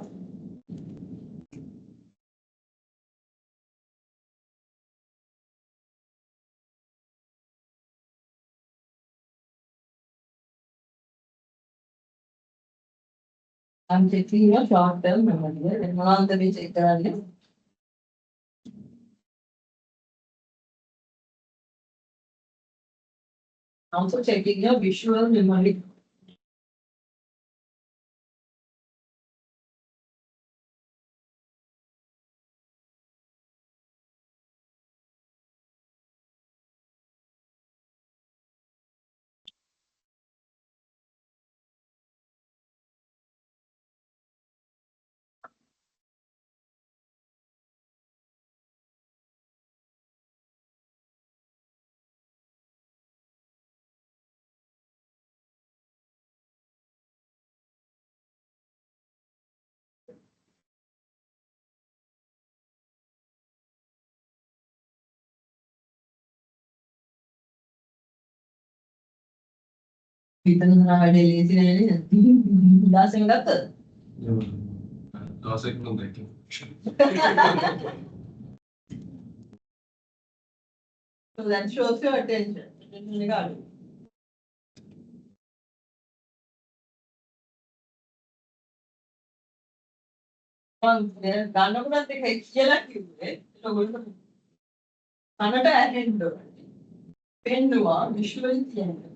I'm taking your short term memory and one of the which is also checking your visual memory. Kita nggak ada di sini, udah sing dapet. Dosa que não dá. So that shows your attention. ගන්නකොට දෙකයි කියලා කිව්වේ. ඒගොල්ලෝ කනට ඇහෙන්න ඕනේ. පෙන්නවා visual කියන්නේ.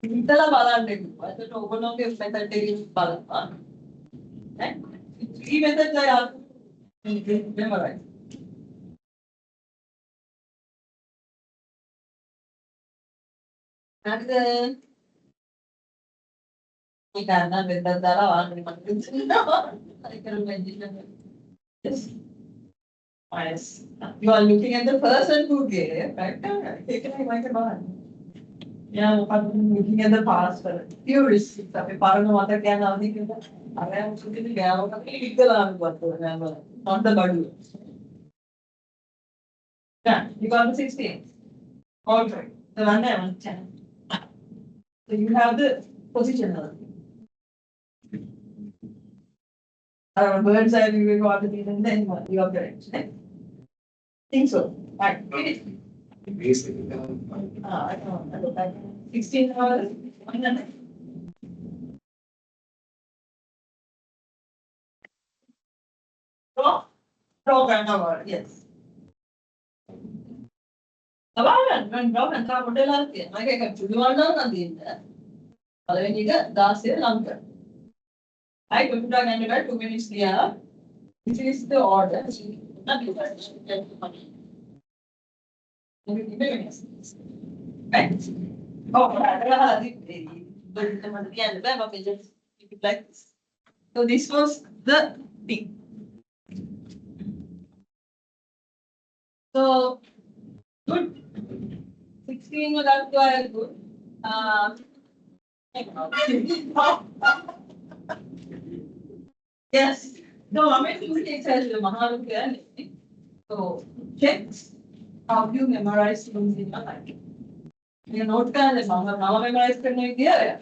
හිතලා බලන්න කිව්වා. ඒකට ඔයගොල්ලෝගේ මෙතඩ් එකකින් බලපන්. ඈ? මේ මෙතඩ් එක මෙමරයිස්. හරිද? මේ ගන්න මෙතඩ් දාලා වාන්නේ මට I can imagine. Yes. Yes. You are looking at the person who gave, right? Take it like a man. Yeah, I'm looking at the past. Few receipts. If I don't know what I can now, I am looking at the not the body. Yeah, you got the 16. All right. The one I want 10. So you have the position now. Bird's eye view got it and then you are correct. Think so. Right. I don't know. 16 hours. Program hour, yes. Tawaran, when drop and top hotel are there. Like I can do one on the end. Other than you get that's it longer. I could put on 2 minutes here. This is the order. Not you guys. Right. Oh, just keep it like this. So this was the thing. So good. 16 was that good. Yes. No, I mean, you can tell the Maharukya. So check how you memorize things in your life. You note that the Mama memorized the idea.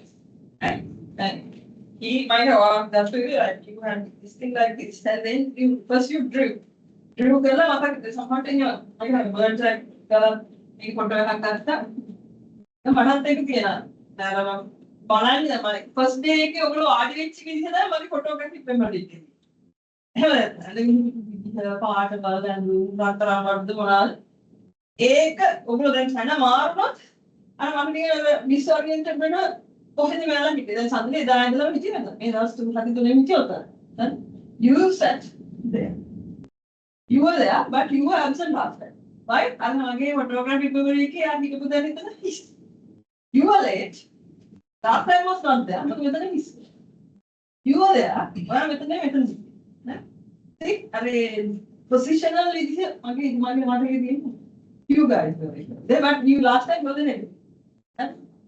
And he might have asked that to you, like you had this thing like this, and then you first you drew. Drew kala mata there's something you have words like මේ photo එකක් ගත්තා. මටත් ඒක තියෙනවා. දැන් බලන්න මම first day එකේ ඔයගොල්ලෝ ආඩි වෙච්ච විදිහ තමයි මගේ photographic memory එකේ. එහෙම පාට බලන්න රත්තරන් වර්ධ මොනවාද? ඒක ඔයගොල්ලෝ දැන් සැන මාරුනොත් අර මම නිකන් disoriented වෙනවා කොහෙද මම හිටියේ දැන් සඳලේ එදා ඉඳලා හිටියේ නේද මේ දවස් තුන හරි තුනේ හිටියොත් you sat there you were there but you were absent last time right අර මගේ photographic memory එකේ ආ හිටපු දැන් හිටන you were late last time was not there මම මෙතන miss you were there ඔයා මෙතන see අර positional විදිහ මගේ මතකේ තියෙනවා you guys were there but you last time wasn't it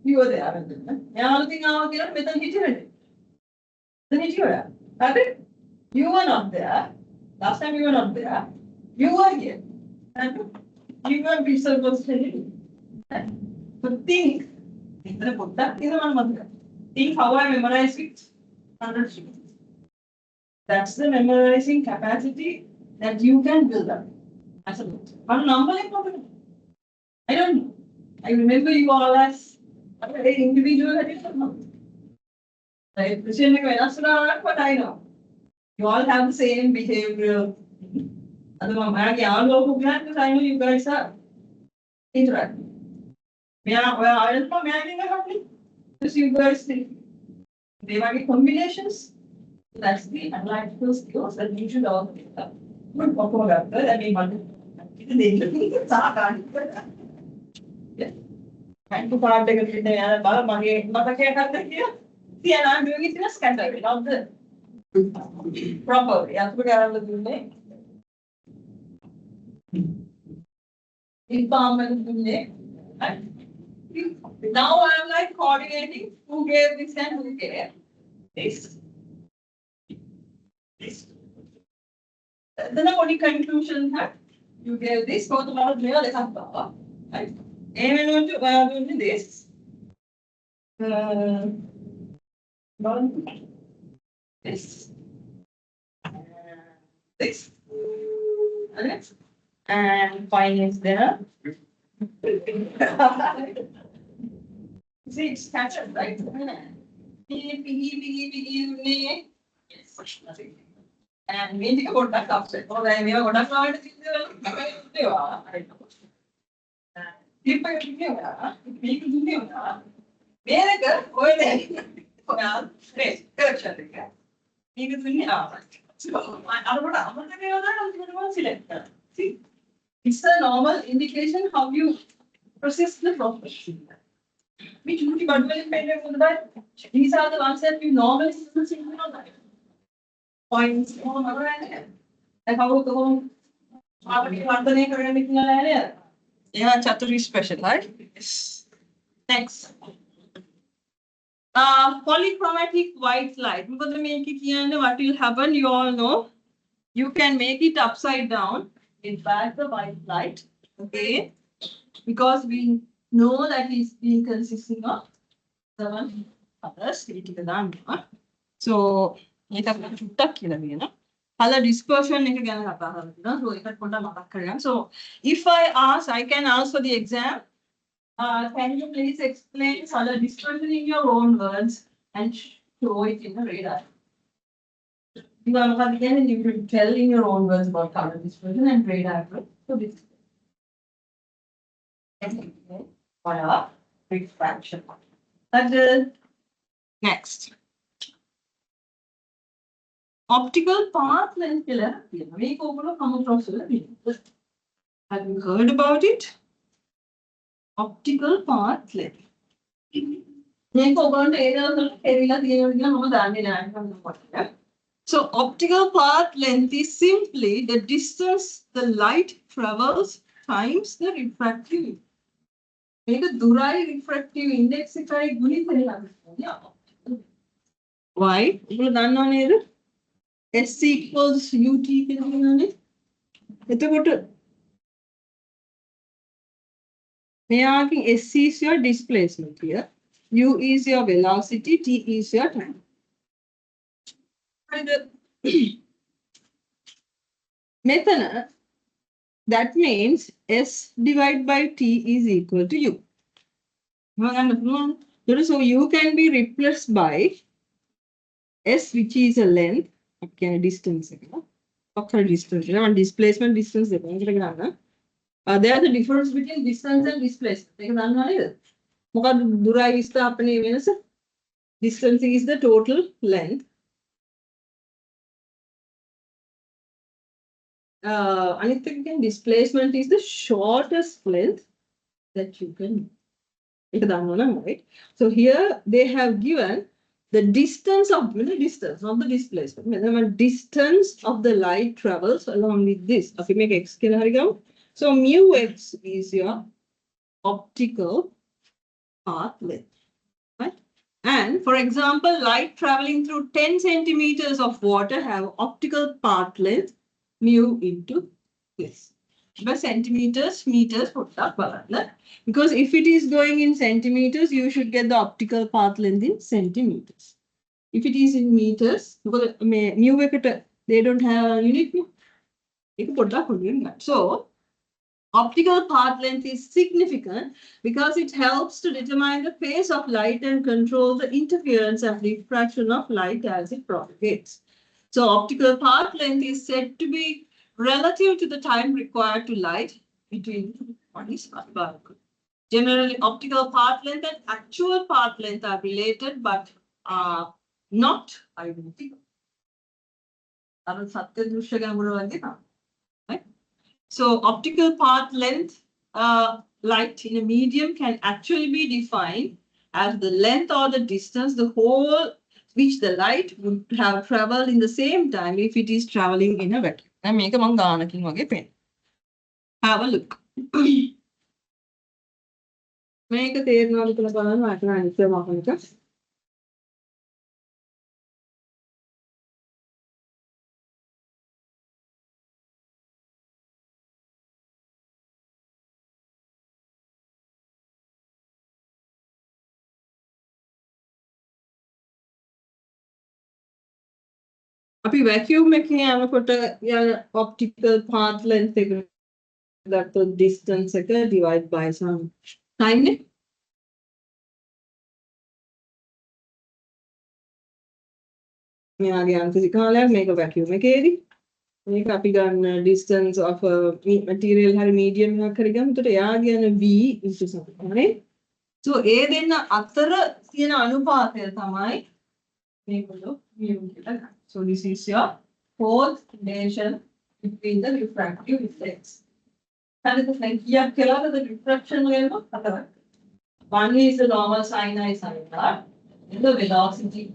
you were there යාළුවෝ තින් ආවා කියලා මෙතන හිටියේ then you were right you were not there last time you were not there you were here and you were supposed to so think ඉතන පොඩ්ඩක් තියෙනවා මම මතක think how I memorize it 100 students that's the memorizing capacity that you can build up as a note one number like I don't know I remember you all as a individual right but I know you all have the same behavioral because I know you guys are interacting I don't know because you guys think they might be combinations that's the analytical skills that you should all pick up good photographer I mean yeah and to part එක දෙන්න යන බල මගේ මතකයක් අද්ද කියලා. See and I'm doing it in a scatter not the properly. අතුරු කරන්න දුන්නේ. Empowerment දුන්නේ. Now I'm like coordinating who gave this and who gave this. This. Then the only conclusion that you gave this for the last layer is up. Right? And we're going to this. This. This. Okay. And fine is there. See, it's catch-up, right? Yes. And we take a good duck upset. Oh, then we have got a flower to see the if I give you that, make you that. Make a boy then. Well, great, good shot again. Make it me out. So, I don't know. See, it's a normal indication how you process the profession. Which would be but very painful that these are the ones that you normally see in your life. Points on other end. And how to go. How to make yeah, Chaturi special, right? Yes. Next. Polychromatic white light. Because make it what will happen, you all know. You can make it upside down. In fact, the white light. Okay. Because we know that it's being consisting of 7 colors. So, color dispersion so if I ask I can ask for the exam can you please explain color dispersion in your own words and show it in the radar you will tell in your own words about color dispersion and radar so this via refraction. And next. Optical path length killer. Make over come across. Have you heard about it? Optical path length. So optical path length is simply the distance the light travels times the refractive. Make a durai refractive index why? S equals UT. S is your displacement here. U is your velocity, T is your time. And method, that means S divided by T is equal to U. So U can be replaced by S, which is a length, okay, distance. Okay, distance. Displacement distance. There is the difference between distance and displacement. Distance is the total length. Displacement is the shortest length that you can. Right? So here they have given the distance of distance, not the displacement. Distance of the light travels along with this. Okay, make x. So mu x is your optical path length. Right? And for example, light traveling through 10 centimeters of water have optical path length mu into this. By centimeters, meters, because if it is going in centimeters, you should get the optical path length in centimeters. If it is in meters, because mu they don't have a unit. So optical path length is significant because it helps to determine the phase of light and control the interference and refraction of light as it propagates. So optical path length is said to be relative to the time required to light between one is particle. Generally, optical path length and actual path length are related but are not identical. Right? So optical path length light in a medium can actually be defined as the length or the distance, the whole which the light would have traveled in the same time if it is traveling in a vacuum. I make a pen. Have a look. Make a අපි vacuum එකේ යනකොට optical path length එක ගත්තොත් distance එක divide by some time නේ. මෙයාගේ අංක කාලයක් මේක vacuum එකේදී මේක අපි ගන්න distance of a material හරි medium එකක් හරි ගමු. එතකොට එයාගේ යන v into something නේ. So ඒ දෙන්න අතර තියෙන අනුපාතය තමයි මේගොල්ලෝ mu කියලා ගන්න. So this is your fourth relation between the refractive index. And the the refraction level. One is the normal sin I sin R, and the velocity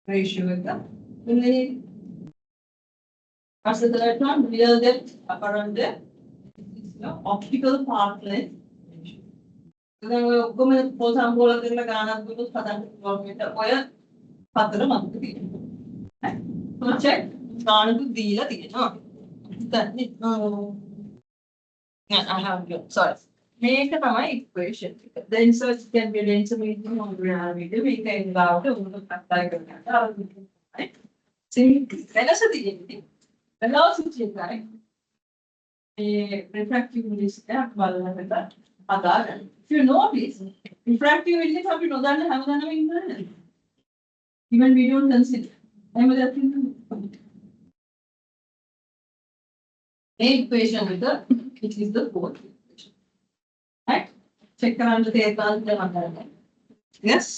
ratio. And then what's the third one? Real depth apparent depth. This is the optical path length ratio. So then we go with for example, the Ghana to kilometer oil. So check Ghana to deal I have sorry. Make a equation. The insert can be denser medium or reality. We can go out right? See, velocity. Velocity, right? A refractive index. If you notice, refractive index, you know that have an even we don't consider. Equation with the which is the fourth equation. check කරන්න තේරෙනවද කියලා මම දන්නේ. Yes.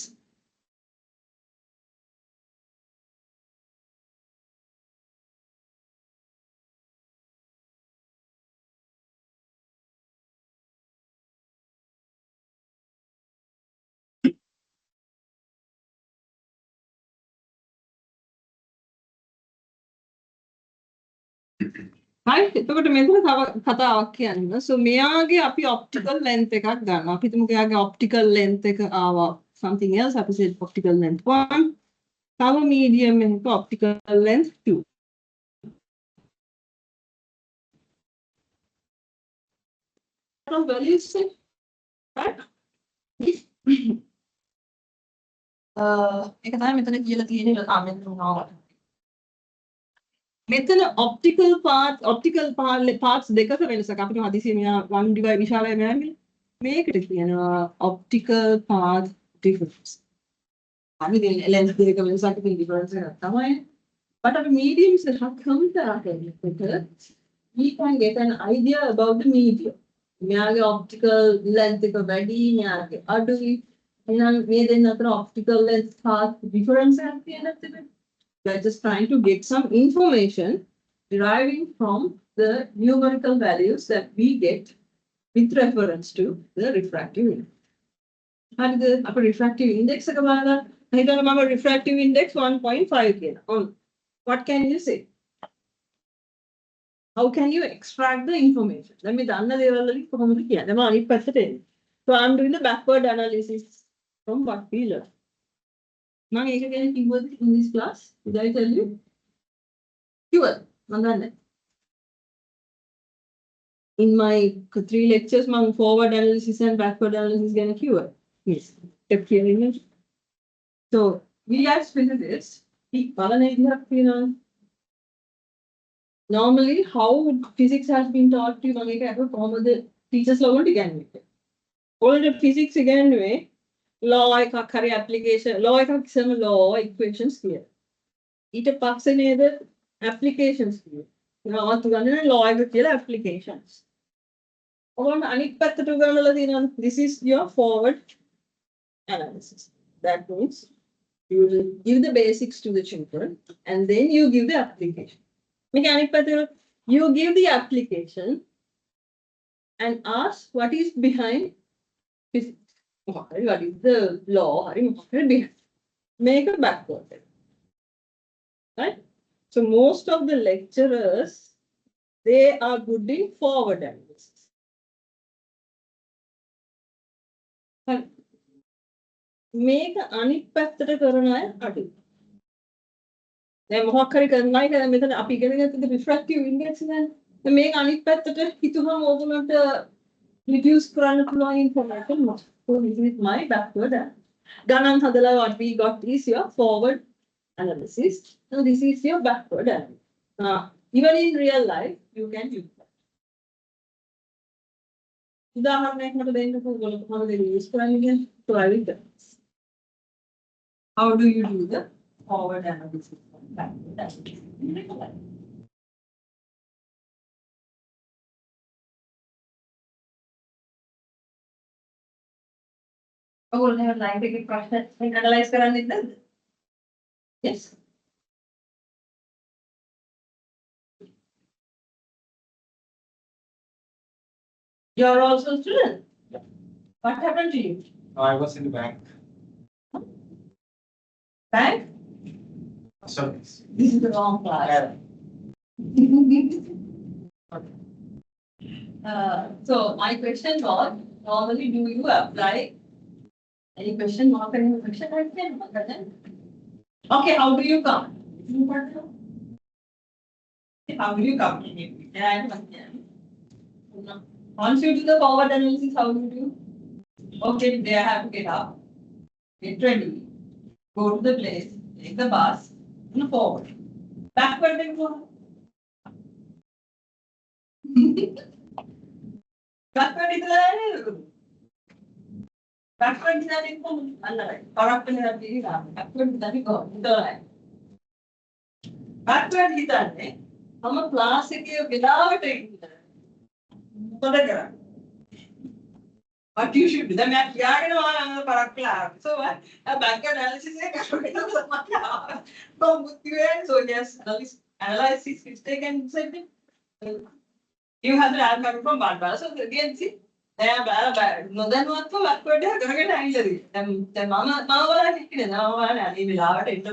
Right, එතකොට මෙතන තව කතාවක් කියන්න. So මෙයාගේ අපි optical length එකක් ගන්නවා. අපි හිතමු එයාගේ optical length එක ආවා something else. අපි said optical length 1. තව medium එක optical length 2. Values right? ඒක තමයි මෙතන කියලා තියෙන්නේ comment වුණා. මෙතන optical parts දෙකක වෙනසක් අපිට හදිසියෙ මෙයා 1 divide විශාලයි මෙයාගේ මේකට කියනවා optical path difference. අපි දෙන lens දෙක වෙනසක් තියෙන difference එකක් තමයි. But අපි mediums එකක් compare කරනකොට we can get an idea about the medium. මෙයාගේ optical length එක වැඩි මෙයාගේ අඩුයි. එහෙනම් මේ දෙන්න අතර optical length path difference එකක් තියෙනවද? We're just trying to get some information deriving from the numerical values that we get with reference to the refractive index. And the upper refractive index, refractive index 1.5. What can you say? How can you extract the information? Let me done the So I'm doing the backward analysis from what we learned. Now, again, keyword in this class, did I tell you? Keyword. In my 3 lectures, my forward analysis and backward analysis is keyword. Yes. So, we have split this. Normally, how physics has been taught to you, the teachers level again. All the physics again way. Law එකක් හරි application law එකක් ඉස්සෙල්ම law equations කියලා. ඊට පස්සේ නේද applications කියලා. නවත් ගන්න law එක කියලා applications. ඔයගොල්ලෝ අනිත් පැත්තට උගන්වලා තියෙනවා. This is your forward analysis. That means you will give the basics to the children and then you give the application. මේක අනිත් පැත්තට you give the application and ask what is behind physics. What is the law? Make a backward. Right? So most of the lecturers, they are good in forward analysis. Make අනිත් පැත්තට කරන අය අඩු. දැන් මොකක් හරි කරනවා කියලා මෙතන අපි ඉගෙන ගත්තද refractive index එක. මේක අනිත් පැත්තට හිතුවම ඕගොල්ලන්ට reduce කරන්න පුළුවන් information මොකක්ද? So this is my backward. Ganan hadala what we got is your forward analysis. So this is your backward analysis. Even in real life, you can use that. උදාහරණයක් මට දෙන්නකෝ ඔයගොල්ලෝ කොහොමද use කරන්නේ so I will tell. How do you do the forward analysis? Backward analysis. Oh, we have line ticket process. Analyze කරන්නේ නැද්ද? Yes. You are also a student. What happened to you? I was in the bank. Bank? Sorry. This is the wrong class. So my question was, normally do you apply? Any question? Not any question? Okay, how do you come? How do you come? Once you do the forward analysis, how do you do? Okay, today I have to get up, get ready, go to the place, take the bus, and forward. Backward then go. Backward is the backward is the correct backward is the backward is the हम class के without it. what you should do. Then I so back analysis so yes, analyze this mistake and set it. You have to add coming from bad. So again, see, they are bad. No, then what for backward? They are going to get angry. Then mama, I need to laugh at it.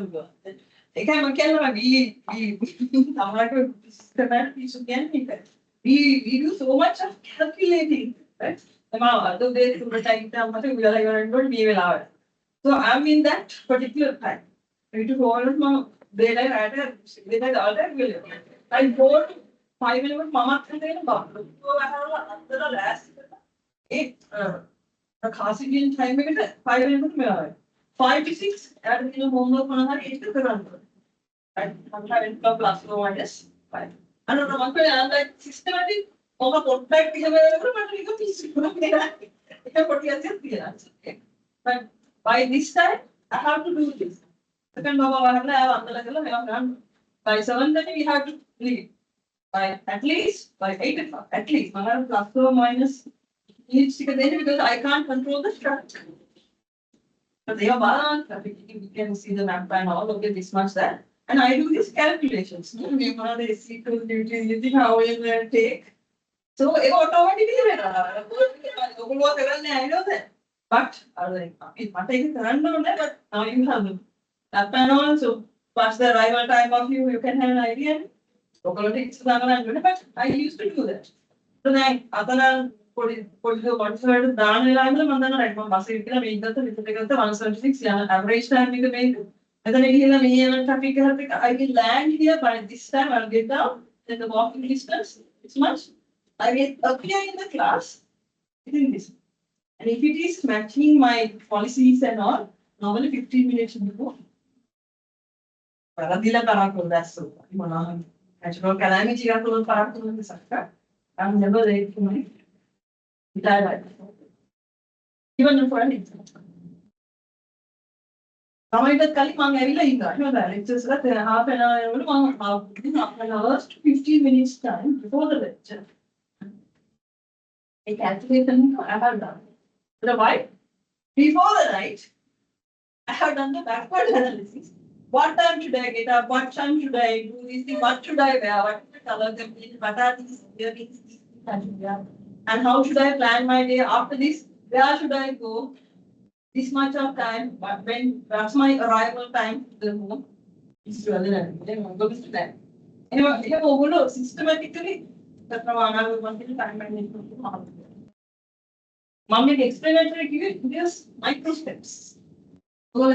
They can be I'm like a systematic piece of we do so much of calculating, right? So I'm in that particular time. I need to follow my daylight all that will. I go to 5 minutes, mama can take a bath. So I have another last 8 a classic in 5 minutes, 5 minutes. 5 to 6 at the homework on her 8 to the run. And I'm trying to plus or minus 5. I don't know, I'm like systematic. But by this time, I have to do this. Second, by 7:30 we have to leave. By at least by 8 o'clock, at least. Plus or minus needs to get because I can't control the structure. But they are balanced. We can see the map and all. Okay, this much that. And I do these calculations. We want the equal duty, how will it take? So it automatically I know that. But it might take a run down there, but now you have them. That and all, so what's the arrival time of you can have an idea. But I used to do that. So then other one third down and then I bus make the 176 average time we make. And then I will land here by this time I'll get down, then the walking distance is much. I will appear in the class within this. And if it is matching my policies and all, normally 15 minutes before. That's so. Natural calamity, I'm never late for my entire life. Even for an exam. Lectures half an hour to 15 minutes time before the lecture. A calculation I have done. The why? Before the night, I have done the backward analysis. What time should I get up? What time should I do this thing? What should I wear? What is the color complete? What are these earrings? And how should I plan my day after this? Where should I go? This much of time, but that's my arrival time to the home. It's relevant. Anyway, systematically, that's why I will continue time management. Mom, explanatory give it just micro steps. Time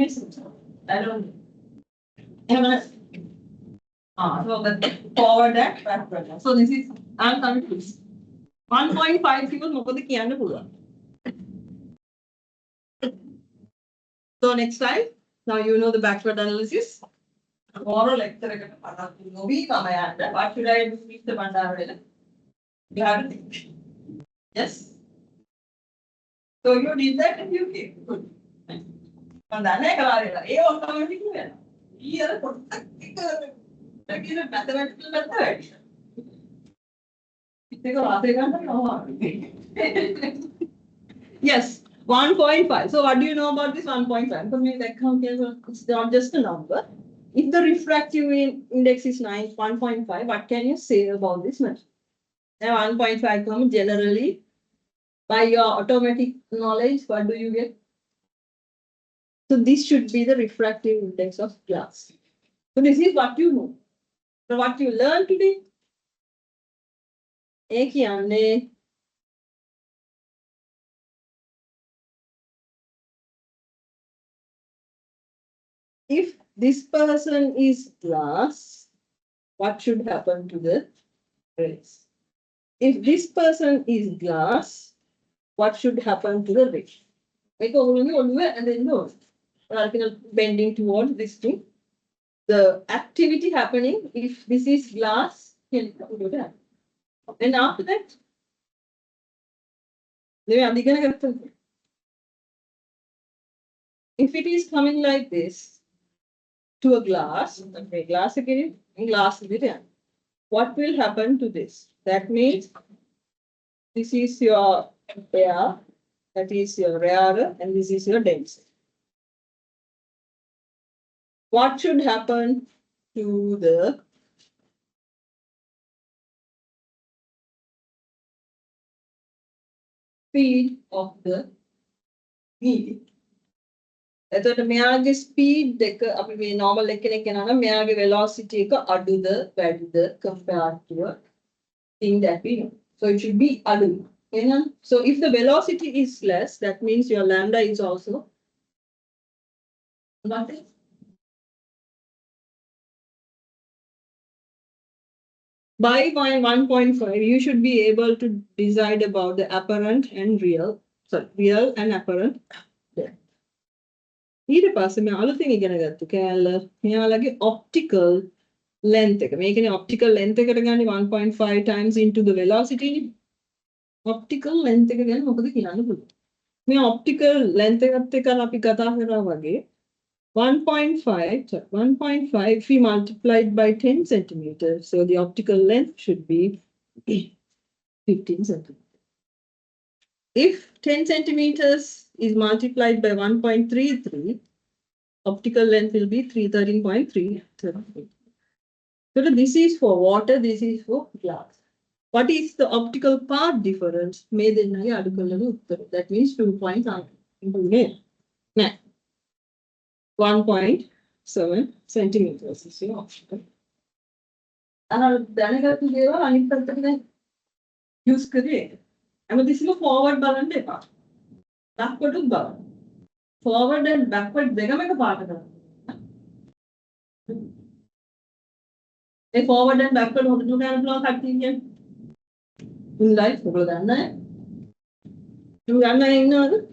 is I don't know. So the forward and backward. So this is I'm confused. 1.5 people mukodi kiyanna puluwan. So next time, now you know the backward analysis. Tomorrow lecture what should I do with the bandara? You have to think. Yes. So you did that and you came. Good. And then automatically. Here, mathematical method. Yes, 1.5. So what do you know about this 1.5? For me, it's not just a number. If the refractive index is 1.5, what can you say about this method? 1.5 comes generally by your automatic knowledge. What do you get? So this should be the refractive index of glass. So this is what you know. So what you learn today? If this person is glass, what should happen to the rays? If this person is glass, what should happen to the rays? And then no, bending towards this thing. The activity happening, if this is glass, then after that, if it is coming like this to a glass, okay, glass again, glass video. What will happen to this? That means this is your air, that is your rarer, and this is your dense. What should happen to the speed of the medium? එතකොට මෙයාගේ speed එක අපි මේ normal එකෙනෙක් යනවා නම් මෙයාගේ velocity එක අඩුද වැඩිද compared to a thing that we know. So it should be අඩු. එහෙනම් so if the velocity is less, that means your lambda is also nothing. By 1.5, you should be able to decide about the apparent and real and apparent. ඊට පස්සේ මම අලුතින් ඉගෙන ගත්ත කෑල්ල මෙයාලගේ optical length එක. මේකනේ optical length එකට ගන්නේ 1.5 times into the velocity. Optical length එක ගැන මොකද කියන්න පුළුවන්. මේ optical length එකත් එක්ක අපි කතා කරා වගේ 1.5 if we multiplied by 10 centimeters, so the optical length should be 15 centimeters. If 10 centimeters is multiplied by 1.33, optical length will be 13.3. So this is for water, this is for glass. What is the optical path difference? That means 2.9 into 1.7 centimeters is your optical. And use kare. And this is a forward balance. Backward and backward. Forward and backward, they make a part of it. A forward and backward, what do you have block acting here? In life, over than that. You got my another?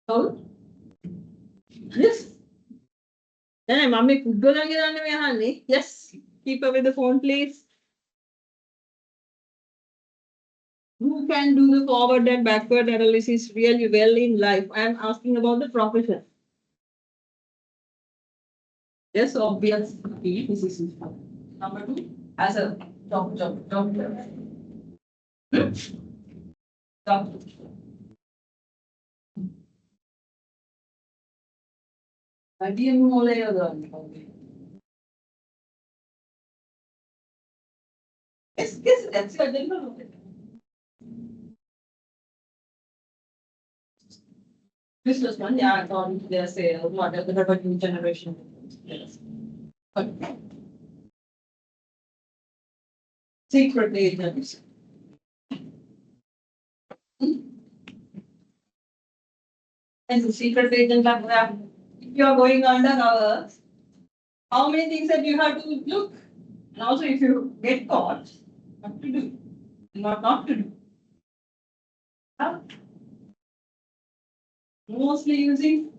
How? Yes. Then mommy could go down here, honey. Yes. Keep away the phone, please. Who can do the forward and backward analysis really well in life? I am asking about the profession. Yes, obviously, this is number 2. As a doctor. Yes, that's your general. This was one, yeah, according to their sales, whatever the new generation. Yes. But secret agents. As a secret agent, if you are going undercover, how many things that you have to look? And also, if you get caught, what to do? Not to do. Huh? Mostly using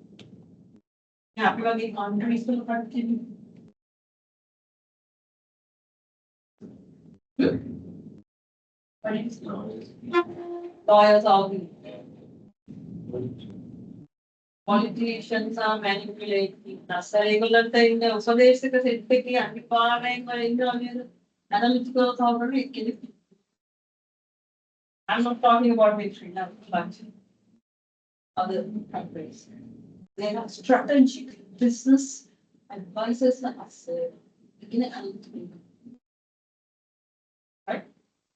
working on reasonable productivity. Lawyers are politicians are manipulating us. Regular thing, so they say that it's taking analytical already. I'm not talking about victory now, but other countries. They have strategic business advisors and us. Right?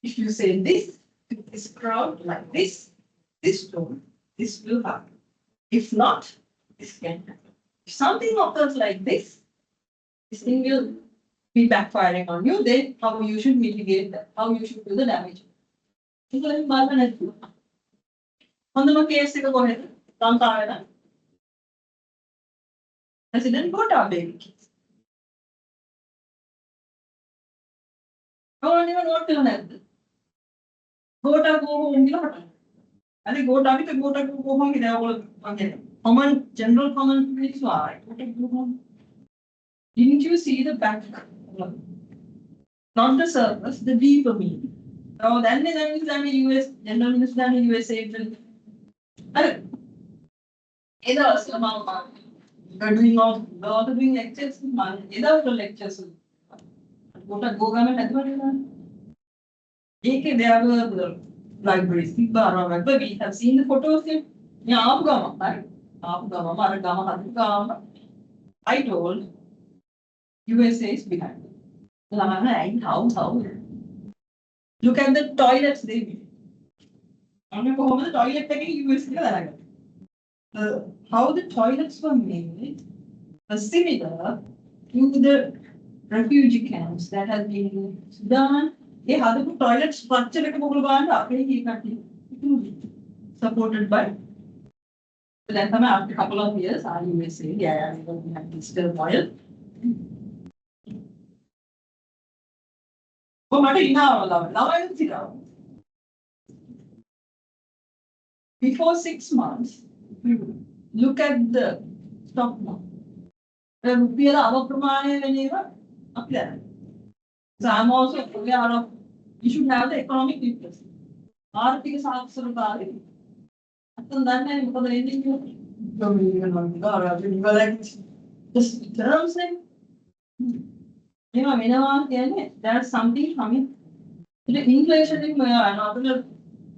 If you say this to this crowd like this tone, this will happen. If not, this can happen. If something occurs like this thing will be backfiring on you, then how you should mitigate that, how you should do the damage. On the case, go ahead. President Gota baby kids. No one even what to know. Gota go home. I think Gota with the Gota go home in all again. Common, general common is why. Didn't you see the back? Not the surface, the deeper meaning. So then the US, general minister in USA. Either You're doing all doing lectures, without the lectures. What a go government has done. There were the libraries, we have seen the photos. Yeah, I told USA is behind. How? Look at the toilets they built. I'm going to the toilet taking USA. How the toilets were made was similar to the refugee camps that have been done. They had the toilet structure supported by. Then after a couple of years, I USA, yeah, we have digital toilet. But now I sit down. Before 6 months, look at the stock market. Up there. So I'm also aware of you should have the economic literacy. Article Saksarukari. And then I for the ending just terms like there's something coming. The inflation in another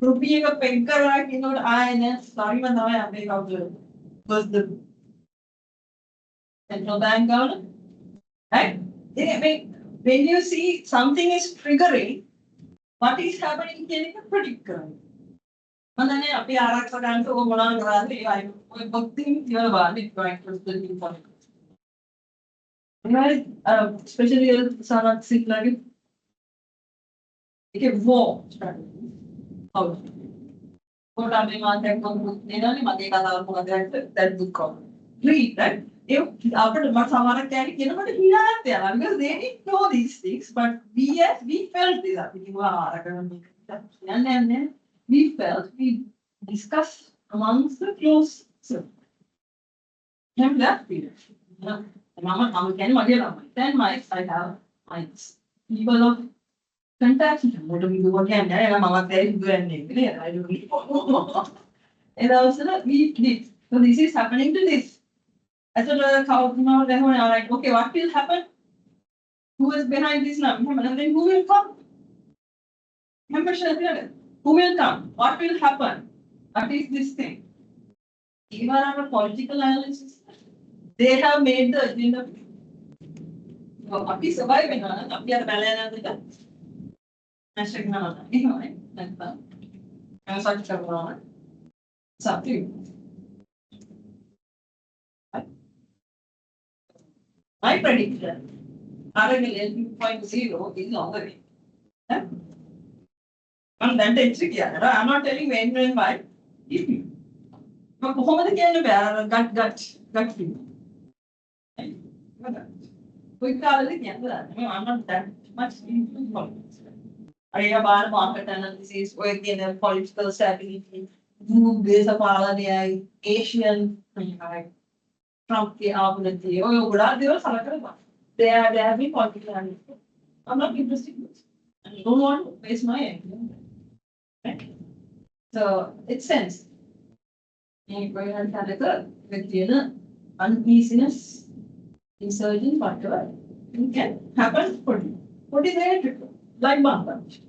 rupee a penker, I and sorry when I make out the central bank governor. Right? When you see something is triggering, what is happening can you predict? And then I can't go on around. I think you're about it going to the right, especially Sanat Sikh like a war strategy. How? What are the that book called? Read, right? If after the Matsamara carry, because they didn't know these things, but we felt this. And then we felt, we discussed amongst the close circle. Remember that period? Mama can Magella. 10 mics, I have mics. People of contact. What do we do again? Mama says, do anything. I don't know. And also, we did. So this is happening to this. I said, like, okay, what will happen? Who is behind this now? And then who will come? Who will come? What will happen? What is this thing? Even our political analysis, they have made the agenda. What is surviving? We are balance. It's up to you. My prediction, RNL 2.0 is on the way. And then it's I'm not telling you when and why. But Muhammad can gut feeling. We call it again. I'm not that much into politics. I have a market analysis, work in a political stability, move based upon the Asian Trump के आपने or बड़ा देवर साला करेगा. They have been political analysis. I'm not interested in this. I don't want to waste my time. Right? So it's sense. You go ahead and have a uneasiness, insurgent, whatever. It can happen for you. What is electrical? Like Bangladesh.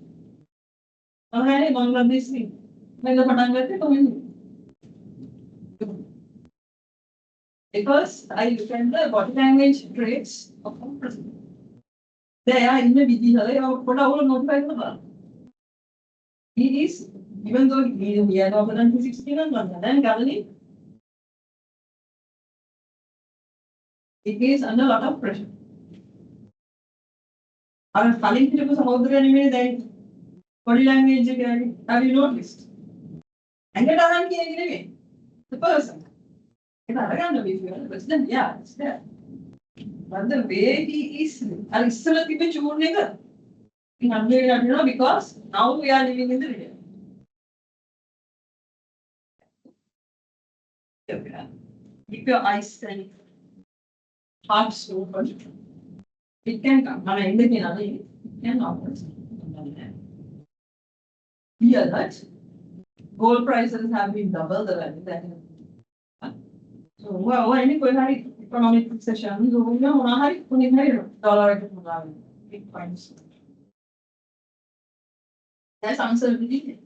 Okay, Bangladesh thing. When the Patanga come because I look at the body language traits of a president. They are in the busy put out notified the bar. He is, even though he had over than 16 and London and Galilee, it is under a lot of pressure. Our falling to some other anyway, then body language, have you noticed? And get around here anyway. The person. If I don't know if you are the president, yeah, it's there. But the way he is, I still keep a chore nigger. Because now we are living in the real. Keep your eyes and hearts open. It can come. I mean, it can happen. Hear that gold prices have been double the value that. So, well, any Optometry session zoom में होना है उन्हीं में dollar के मुकाबले big points. That's answer भी है.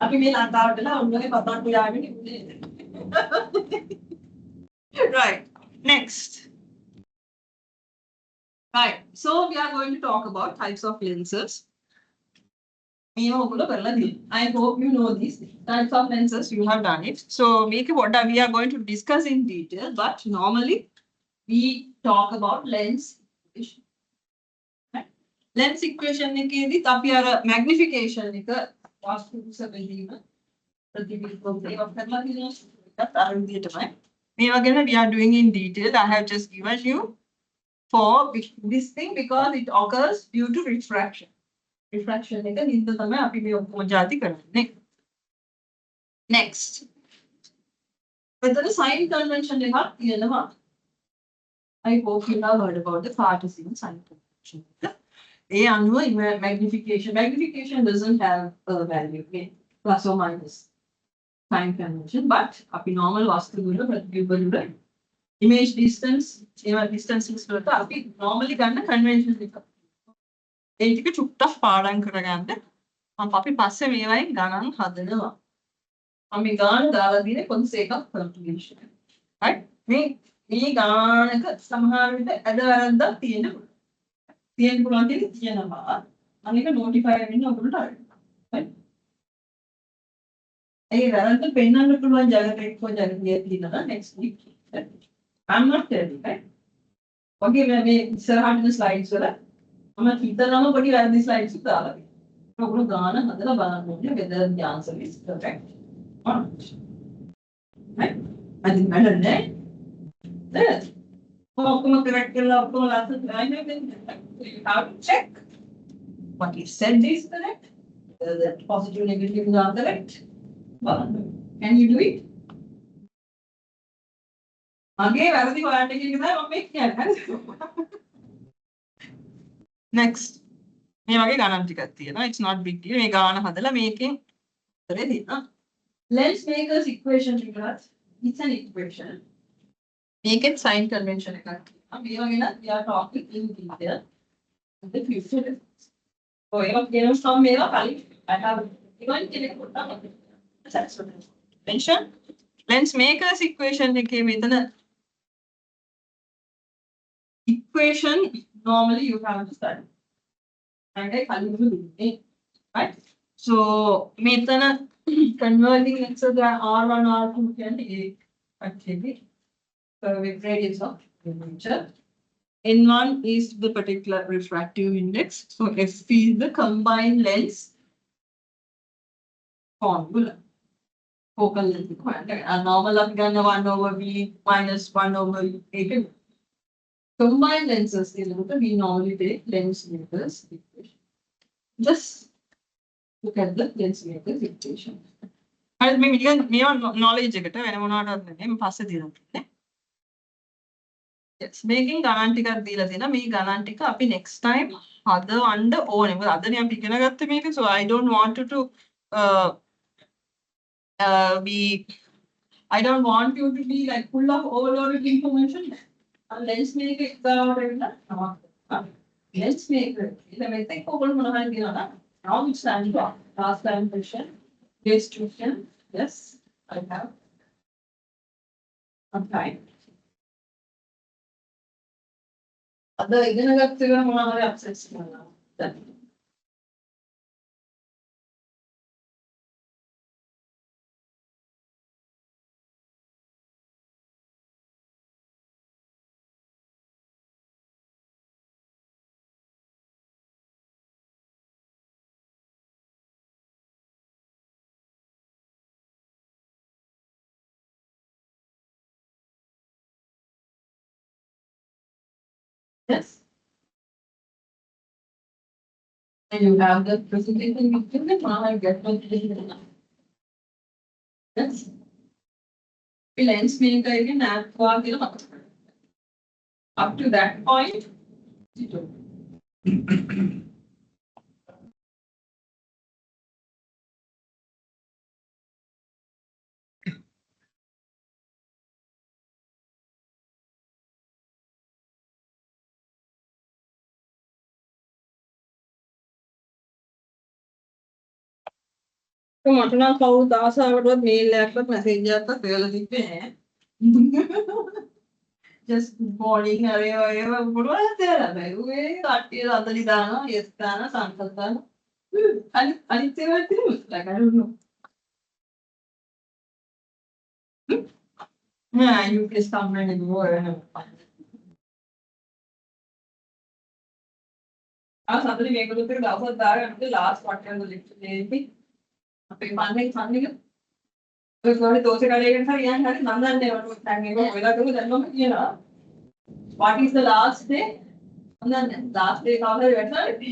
अभी मैं लाता हूँ ना उन लोगों के पता कोई आगे नहीं मुझे. Right. Next. Right. So we are going to talk about types of lenses. I hope you know these types of lenses. You have done it. So what we are going to discuss in detail. But normally we talk about lens equation. Right? Lens equation ने के दी तब यार magnification ने का वास्तु से बनी है. प्रतिबिंब को प्रयोग करना भी नहीं है. तारण दिए टमाय. We are doing in detail. I have just given you for this thing because it occurs due to refraction. Refraction ने का निंदा तमें अभी भी आपको मजाती करना. Next. Whether the sign convention ने हा ये ना. I hope you have heard about the Cartesian sign convention. A annual magnification. Magnification doesn't have a value, okay? Plus or minus sign convention, but अभी normal वास्तु गुना प्रतिबिंब image distance, distance is अभी normally करना convention लिखा. एक टिक चुट्टा पारण करेंगे. हम पापी पास से मेरा एक गाना हादने हमें गान दाला दी ने कौन से का calculation. Right? Me गान का समाहार में अदर तीन पुराने के तीन नंबर अनेक notify में ना बोलता है. Right? ये गान तो पेन ना पुराने जगह पे कोई जगह ये तीन ना next week. I'm not telling, right? Okay, मैं सर हाथ में slides वाला हमें तीतर नामों बड़ी वाली slides उतार आ गई. तो वो गाना मतलब बना बोलने whether the answer is correct or not. Right? I think better than that. So correct you have to check what he said is correct. Whether that positive negative are correct. Can you do it? Again, I think I taking that Next. It's not big deal. Making Let's make this equation because it's an equation. Make it sign convention. We are talking in detail. The future. So, from I have given mention. Let's make this equation with an equation. Normally, you have to study. And I calculate. Right? So, method converting into the R1, R2 can be actually with radius of curvature. N1 is the particular refractive index. So, F is the combined lens formula. Focal length. And normal of 1 over V minus 1 over A. Combined lenses, we normally take lens makers equation. Just look at the lens makers equation. And maybe knowledge yes, making Ganantica Dilatina, me Ganantica up next time, other under own other name make so I don't want you to be I don't want you to be like full of overloaded information. Let's make it let's make it now it's time to last time question. Question. Yes, I have. Okay. Other upsets. Yes. And you have the presentation with you, now I get my presentation. Yes. Lens maker again up to that point. මට නම් කවුරුත් ආසාවටවත් mail එකක්වත් message එකක්වත් කරලා තිබ්බේ නෑ. Just calling අරේ ඔය මොනවද කියලා බෑ. උගේ කට්ටිය අතලි දානවා, yes දානවා, සංකල්ප දානවා. අනිත් ඒවා තියෙනවා. Like I don't know. Yeah, you can somewhere in the world. සතරේ මේකලුත් එක දවසක් දාගන්න ලාස්ට් වටේට ලිෆ්ට් දෙන්නේ. අපේ පන්නේ ඔය ගානේ දෝෂ කඩේකට හරි යන්න හරි මම දන්නේ මට දැන් මේක වෙලා ගිහුවා දැන් මම කියනවා. What is the last day? මම දන්නේ last day කවුරුහරි වැටුණාද?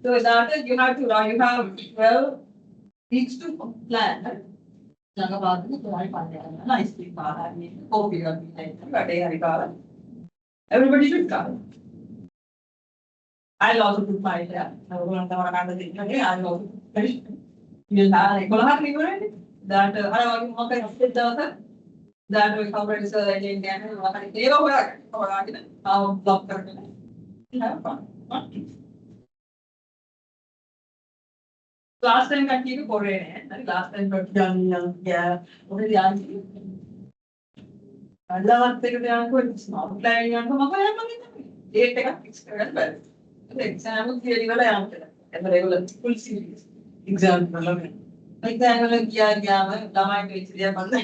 So that you have to you have 12 weeks to plan. ළඟ පාදේ කොහොමයි පන්නේ යනවා. නයිස් ටී පාරන්නේ. කෝපි එකක් දීලා වැඩේ හරි කාලා. Everybody should come. I'll also put my there. I'll also put you'll have like that I want to sit down that will cover is Indian block have fun. Last time I keep Korean last time but young yeah what is young I love the small planning and date take a fixed well. The exam theory wala yaam kala and the regular full series exam wala mein exam wala kiya मैं lamai beach diya banda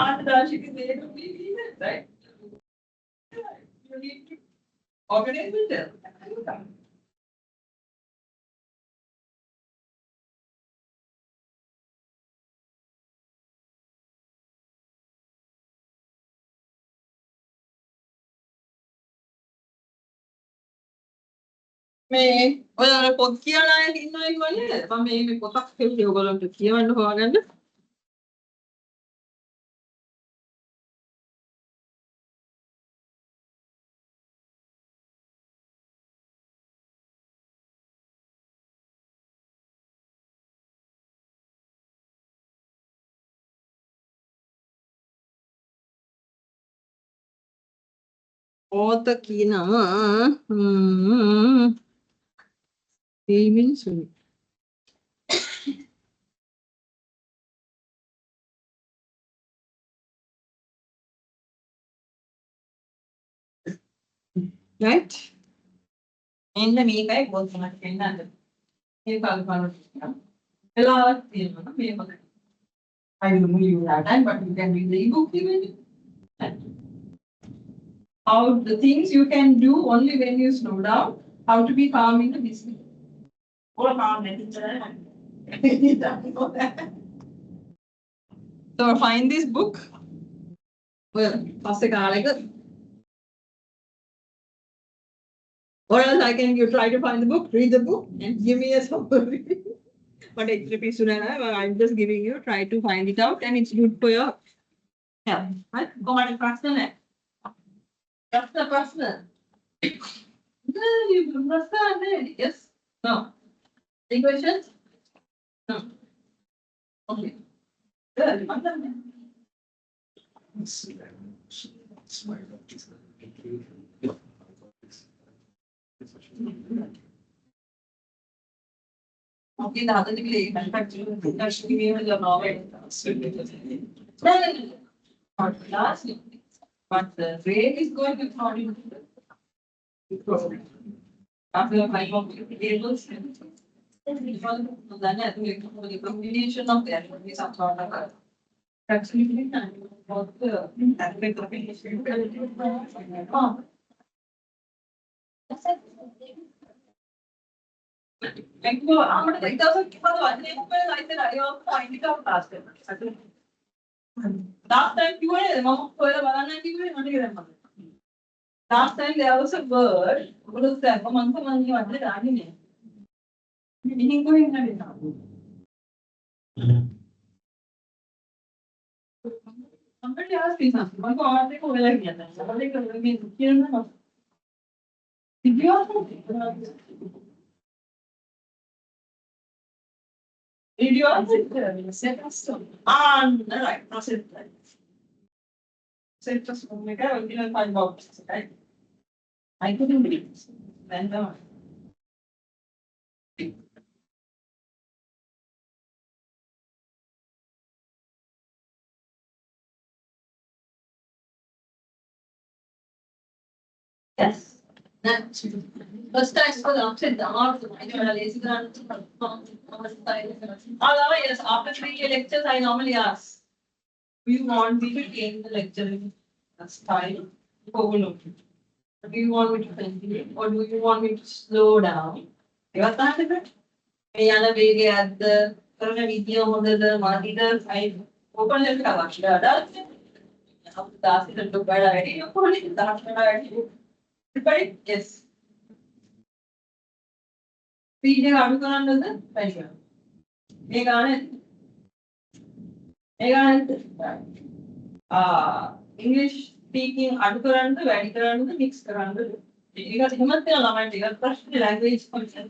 aaj rashi ki date भी right you need to organize it මේ ඔයාලා පොත් කියන අය ඉන්නවා කියන්නේ මම මේ පොතක් හෙව්වේ ඔයගොල්ලන්ට කියවන්න හොයාගන්න පොත කියනවා මිනිස්සු right එන්න මේකයි පොතක් කියන්නද මේ කල්පනා කරනවා වෙලාවක් තියෙනවා මේ පොත I don't know you have time but you can read the ebook even how the things you can do only when you slow down how to be calm in the business or calm so find this book well පස්සේ කාලෙක or else I can you try to find the book read the book and give me a summary but I'm just giving you try to find it out and it's good for your health right go on personal that's the personal you understand yes no any questions no okay good okay the other thing manufacturing industry में जो novel not last but the rate is going to fall into after the five of tables then I think the combination of that will be some sort of actually what the aspect of like well, it doesn't give us one name, but I said I will find it out last time. Last time you were mom for the banana you were not even. Last time there was a bird, what was that? A month you wanted running in. Meaning going at it now. Somebody asked me something. One go out there over again. Somebody can be here. Did you ask something? Did you answer it? Right. No, set right. Set just make a original five boxes, right? I couldn't believe it. Then Yes. That first time for the upset the art I know lazy grant. Yes, after 3 lectures, I normally ask, do you want me to change the lecturing style? Overlooking. Do you want me to continue or do you want me to slow down? You got that different? Me and the baby at the current video model the Madida I open it up. That's it. Look at it. You call it that's what I do. Right? Yes. PJ Adukananda, pleasure. English speaking අඩු වැඩි කරන්නද mix කරන්නද ඒක හිමත් වෙන ළමයින්ට ඒක ප්‍රශ්න language function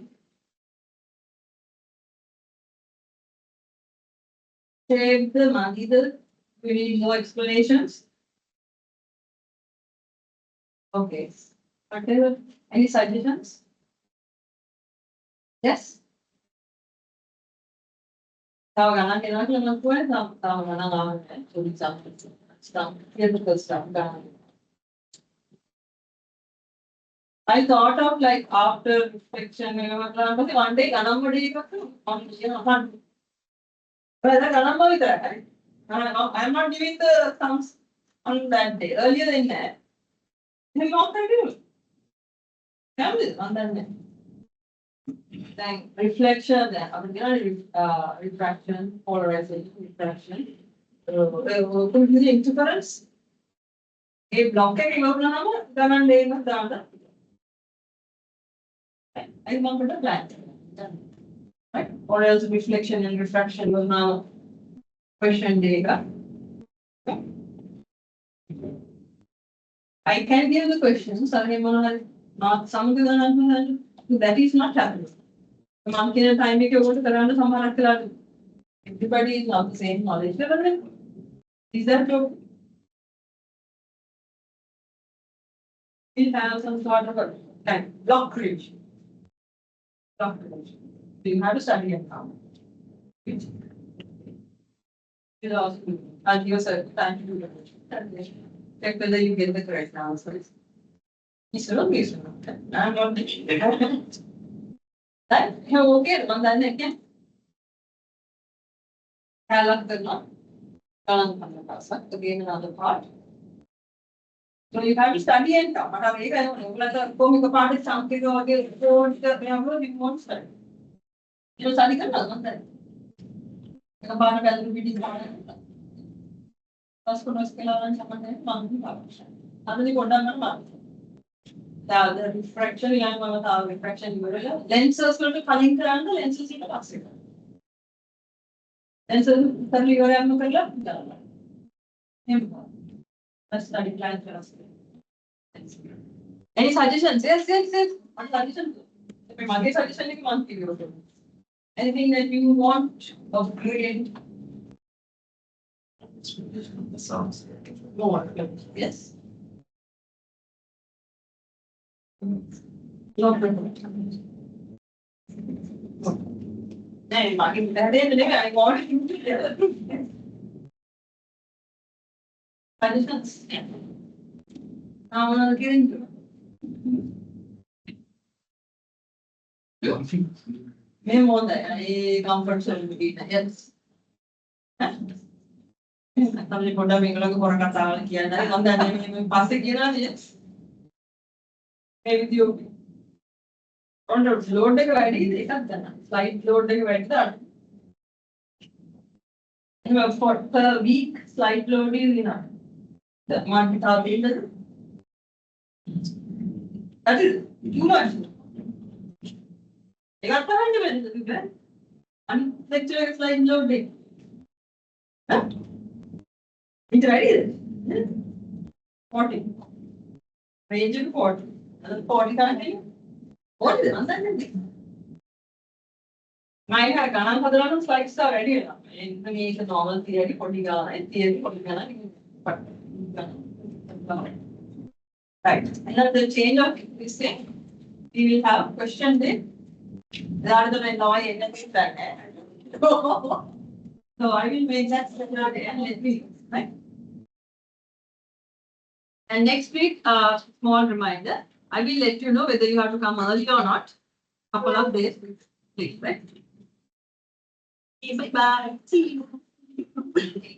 save the Madida we need more explanations okay whatever any suggestions yes තව ගණන් එනවා කියලා මම කියුවා තව ගණන් ආවනේ පොඩි stuff theoretical stuff ගණන් I thought of like after reflection one day ගණන් වලදී එකක් මම කියනවා but ගණන් වල විතරයි I am not giving the sums on that day earlier than that you know what I do on that day then reflection then refraction polarization refraction interference a block ගණන් දෙන්න දාන්න I want to plan right or else reflection and refraction will now question data I can give the questions not some that is not happening මම කියන time එකේ ඔකට කරන්න සමහරක් වෙලාවට everybody is not the same knowledge level is that true we have some sort of a time block creation so you have to study it now which is also good and give yourself time to do the check whether you get the correct answers it's not I'm not that okay on that again again another part so you have to study and come but I don't part is something you won't study you study the refraction refraction lenses කලින් කරන්න lenses ඊට පස්සේ lenses කරලා ඉවරයක්ම කරලා දාන්න එහෙම let's study plan for us any suggestions yes what suggestions මගේ suggestion එක මම කියනවා anything that you want of create the sounds no one yes no I want suggestions. I want to get into May more than a comfort zone to be yes. Somebody put a mingle of Koraka and I on that passing yes. Maybe you on the load the ID, they cut the slide load the that. For the week, slide load is enough. The market are in that is too much. You got 500 and lecture slide loading. It's ready. 40. Range of 40. And 40 can't what is it? My Ganan Hadaran slides are ready enough. In the normal theory, 40 Gana, theory 40 Gana. Right. And then the change of this thing, we will have question then. Rather than now I end up with that. So I will make that Saturday and let me right. And next week, small reminder. I will let you know whether you have to come early or not. Couple of days, please, right? Okay, bye bye. See you.